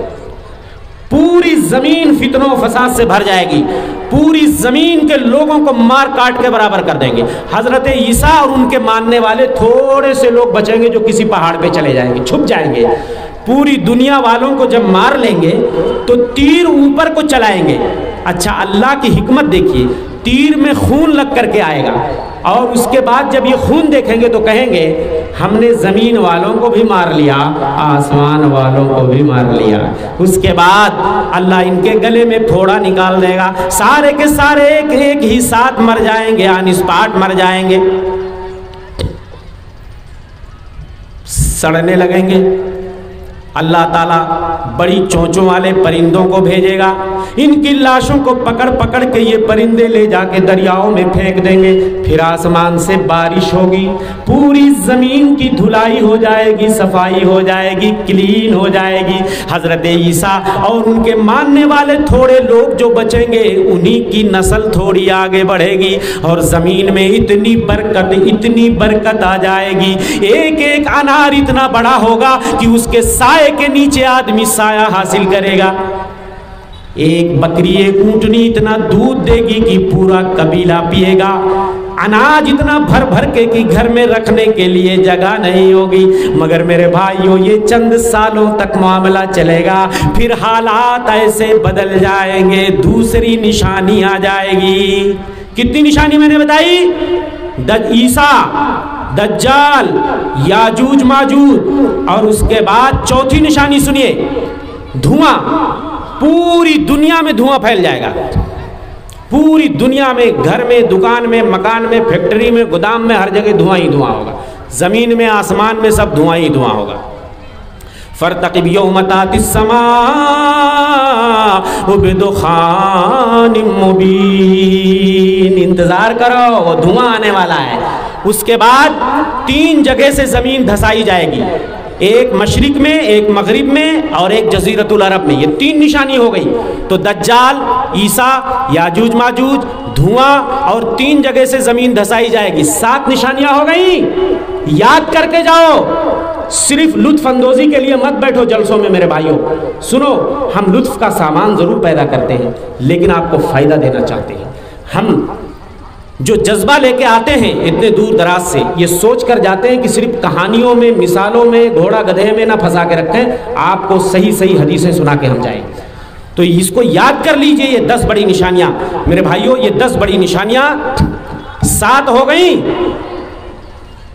S1: پوری زمین فتنوں و فساد سے بھر جائے گی، پوری زمین کے لوگوں کو مار کاٹ کے برابر کر دیں گے۔ حضرت عیسیٰ اور ان کے ماننے والے تھوڑے سے لوگ بچیں گے جو کسی پہاڑ پہ چلے جائیں گے، چھپ جائیں گے۔ پوری دنیا والوں کو جب مار لیں گے تو تیر اوپر کو چلائیں گے۔ اچھا اللہ کی حکمت دیکھیے، تیر میں خون لگ کر کے آئے گا اور اس کے بعد جب یہ خون دیکھیں گے تو کہیں گے ہم نے زمین والوں کو بھی مار لیا، آسمان والوں کو بھی مار لیا۔ اس کے بعد اللہ ان کے گلے میں پھوڑا نکال دے گا، سارے کے سارے ایک ایک ہی ساتھ مر جائیں گے، آن اسپاٹ مر جائیں گے، سڑنے لگیں گے۔ اللہ تعالیٰ بڑی چونچوں والے پرندوں کو بھیجے گا، ان کی لاشوں کو پکڑ پکڑ کے یہ پرندے لے جا کے دریاؤں میں پھینک دیں گے، پھر آسمان سے بارش ہوگی، پوری زمین کی دھلائی ہو جائے گی، صفائی ہو جائے گی، کلین ہو جائے گی۔ حضرت عیسیٰ اور ان کے ماننے والے تھوڑے لوگ جو بچیں گے انہی کی نسل تھوڑی آگے بڑھے گی اور زمین میں اتنی برکت آ جائے گی، ایک ایک انار اتنا بڑا ہوگا کہ اس کے سائے کے نیچے آدمی سایہ حاصل کرے گا۔ ایک بکری ایک اونٹنی اتنا دودھ دے گی کہ پورا قبیلہ پیے گا، اناج اتنا بھر بھر کے کہ گھر میں رکھنے کے لیے جگہ نہیں ہوگی۔ مگر میرے بھائیوں یہ چند سالوں تک معاملہ چلے گا، پھر حالات ایسے بدل جائیں گے، دوسری نشانی آ جائے گی۔ کتنی نشانی میں نے بتائی؟ عیسیٰ دجال، یاجوج ماجوج، اور اس کے بعد چوتھی نشانی سنیے، دھواں، پوری دنیا میں دھواں پھیل جائے گا، پوری دنیا میں، گھر میں، دکان میں، مکان میں، فیکٹری میں، گودام میں، ہر جگہ دھواں ہی دھواں ہوگا، زمین میں، آسمان میں، سب دھواں ہی دھواں ہوگا۔ فارتقب یوم تأتی السماء بدخان مبین، انتظار کرو، وہ دھواں آنے والا ہے۔ اس کے بعد 3 جگہ سے زمین دھسائی جائے گی، ایک مشرق میں، ایک مغرب میں، اور ایک جزیرۃ العرب میں۔ یہ 3 نشانی ہو گئی۔ تو دجال، عیسیٰ، یاجوج ماجوج، دھواں، اور 3 جگہ سے زمین دھسائی جائے گی، 7 نشانیاں ہو گئی۔ یاد کر کے جاؤ، صرف لطف اندوزی کے لیے مت بیٹھو جلسوں میں میرے بھائیوں۔ سنو، ہم لطف کا سامان ضرور پیدا کرتے ہیں، لیکن آپ کو فائدہ دینا چاہتے ہیں۔ ہم جو جذبہ لے کے آتے ہیں اتنے دور دراز سے، یہ سوچ کر جاتے ہیں کہ صرف کہانیوں میں، مثالوں میں، گھوڑا گدھے میں نہ پھنسا کے رکھیں، آپ کو صحیح صحیح حدیثیں سنا کے ہم جائیں۔ تو اس کو یاد کر لیجئے، یہ 10 بڑی نشانیاں میرے بھائیوں، یہ 10 بڑی نشانیاں 7 ہو گئیں۔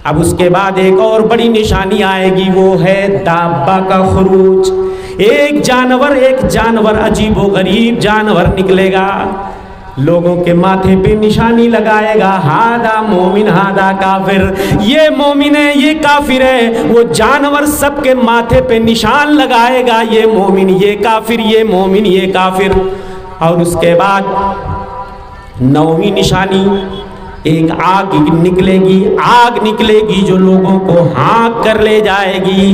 S1: اب اس کے بعد ایک اور بڑی نشانی آئے گی، وہ ہے دابہ کا خروج۔ ایک جانور عجیب و غریب جانور نکلے گا، لوگوں کے ماتھے پہ نشانی لگائے گا، ہادا مومن ہادا کافر، یہ مومن ہے یہ کافر ہے۔ وہ جانور سب کے ماتھے پہ نشان لگائے گا، یہ مومن یہ کافر، یہ مومن یہ کافر۔ اور اس کے بعد 9ویں نشانی، ایک آگ نکلے گی جو لوگوں کو ہانک کر لے جائے گی۔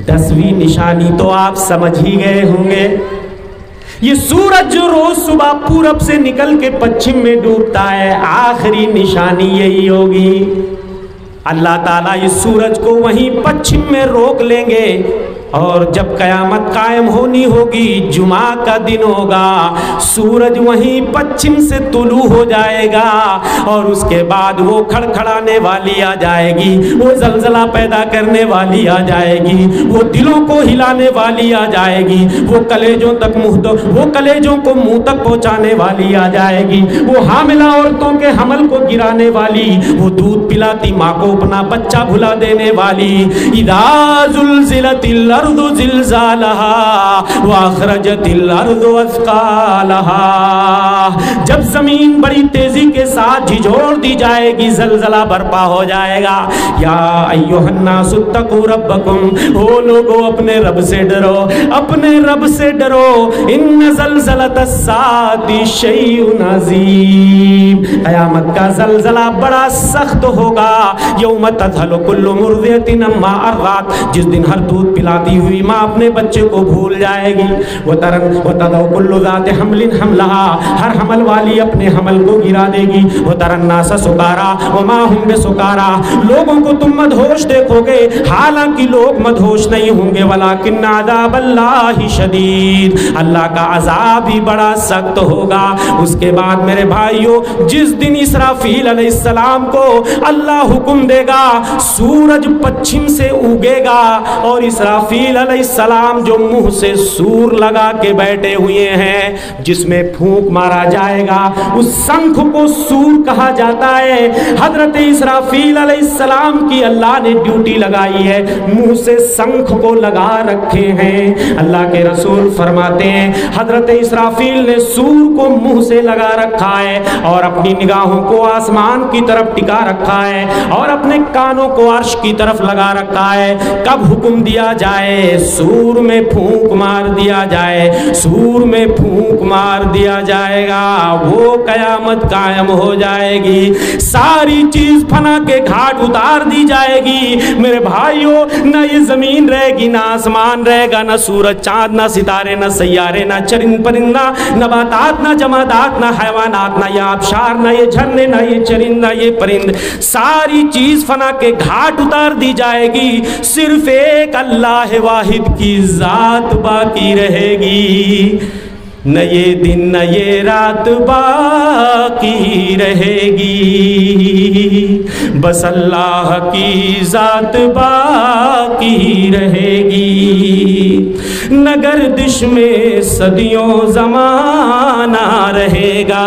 S1: 10ویں نشانی تو آپ سمجھ ہی گئے ہوں گے، یہ سورج جو روز صبح پورب سے نکل کے پچھم میں ڈوبتا ہے، آخری نشانی یہی ہوگی۔ اللہ تعالیٰ اس سورج کو وہیں پچھم میں روک لیں گے، اور جب قیامت قائم ہونی ہوگی، جمعہ کا دن ہوگا، سورج وہیں پچھم سے طلوع ہو جائے گا، اور اس کے بعد وہ کھڑکھڑانے والی آ جائے گی، وہ زلزلہ پیدا کرنے والی آ جائے گی، وہ دلوں کو ہلانے والی آ جائے گی، وہ کلیجوں کو منہ تک پہنچانے والی آ جائے گی، وہ حاملہ عورتوں کے حمل کو گرانے والی، وہ دودھ پلاتی ماں کو اپنا بچہ بھلا دینے والی۔ اذا زلزلت الارض زلزالها واخرجت الارض اثقالها، جب زمین بڑی تیزی کے ساتھ جھجھوڑ دی جائے گی، زلزلہ برپا ہو جائے گا۔ یا ایھا الناس اتقوا ربکم، او لوگو اپنے رب سے ڈرو، اپنے رب سے ڈرو۔ ان زلزلۃ الساعۃ شیء عظیم، قیامت کا زلزلہ بڑا سخت ہوگا۔ یوم تذہل کل مرضعۃ عما ارضعت، جس دن ہر دودھ پلاتی ہوئی ماں اپنے بچے کو بھول جائے گی۔ وَتَضَعُ كُلُّ ذَاتِ حَمْلٍ حَمْلَهَا، ہر حمل والی اپنے حمل کو گرا دے گی۔ وَتَرَى النَّاسَ سُكَارَىٰ وَمَا هُمْ بِسُكَارَىٰ، لوگوں کو تم مدہوش دیکھو گے، حالانکہ لوگ مدہوش نہیں ہوں گے۔ وَلَٰكِنَّ عَذَابَ اللَّهِ شَدِيدٌ، اللہ کا عذاب ہی بڑا سخت ہوگا۔ اس کے بعد میرے بھائیوں، جس دن اسرافیل علیہ السلام کو اللہ حکم دے گا، سورج پچھم سے اگے گا، اور اسرافیل علیہ السلام جو منہ سے سور لگا کے بیٹھے ہوئے ہیں، جس میں پھونک مارا جائے گا، اس شنکھ کو سور کہا جاتا ہے۔ حضرت اسرافیل علیہ السلام کی اللہ نے ڈیوٹی لگائی ہے، منہ سے شنکھ کو لگا رکھے ہیں۔ اللہ کے رسول فرماتے ہیں حضرت اسرافیل نے سور کو منہ سے لگا رکھا ہے، اور اپنی نگاہوں کو آسمان کی طرف ٹکا رکھا ہے، اور اپنے کانوں کو عرش کی طرف لگا رکھا ہے۔ کب حکم دیا جائے، سور میں پھونک مار دیا جائے، سور میں پھونک مار دیا جائے گا، وہ قیامت قائم ہو جائے گی، ساری چیز فنا کے گھاٹ اتار دی جائے گی۔ میرے بھائیوں، نہ یہ زمین رہے گی، نہ آسمان رہے گا، نہ سورج چاند، نہ ستارے، نہ سیارے، نہ چرند پرندہ، نباتات، نہ جمادات، نہ حیوانات، نہ یہ آبشار، نہ یہ جھرنے، نہ یہ چرند، نہ یہ پرند، ساری چیز فنا کے گھاٹ اتار دی جائے گی، صرف ایک اللہ واحد کی ذات باقی رہے گی۔ نہ یہ دن نہ یہ رات باقی رہے گی، بس اللہ کی ذات باقی رہے گی۔ نہ گردش میں صدیوں زمانہ رہے گا،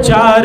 S1: 4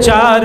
S1: 4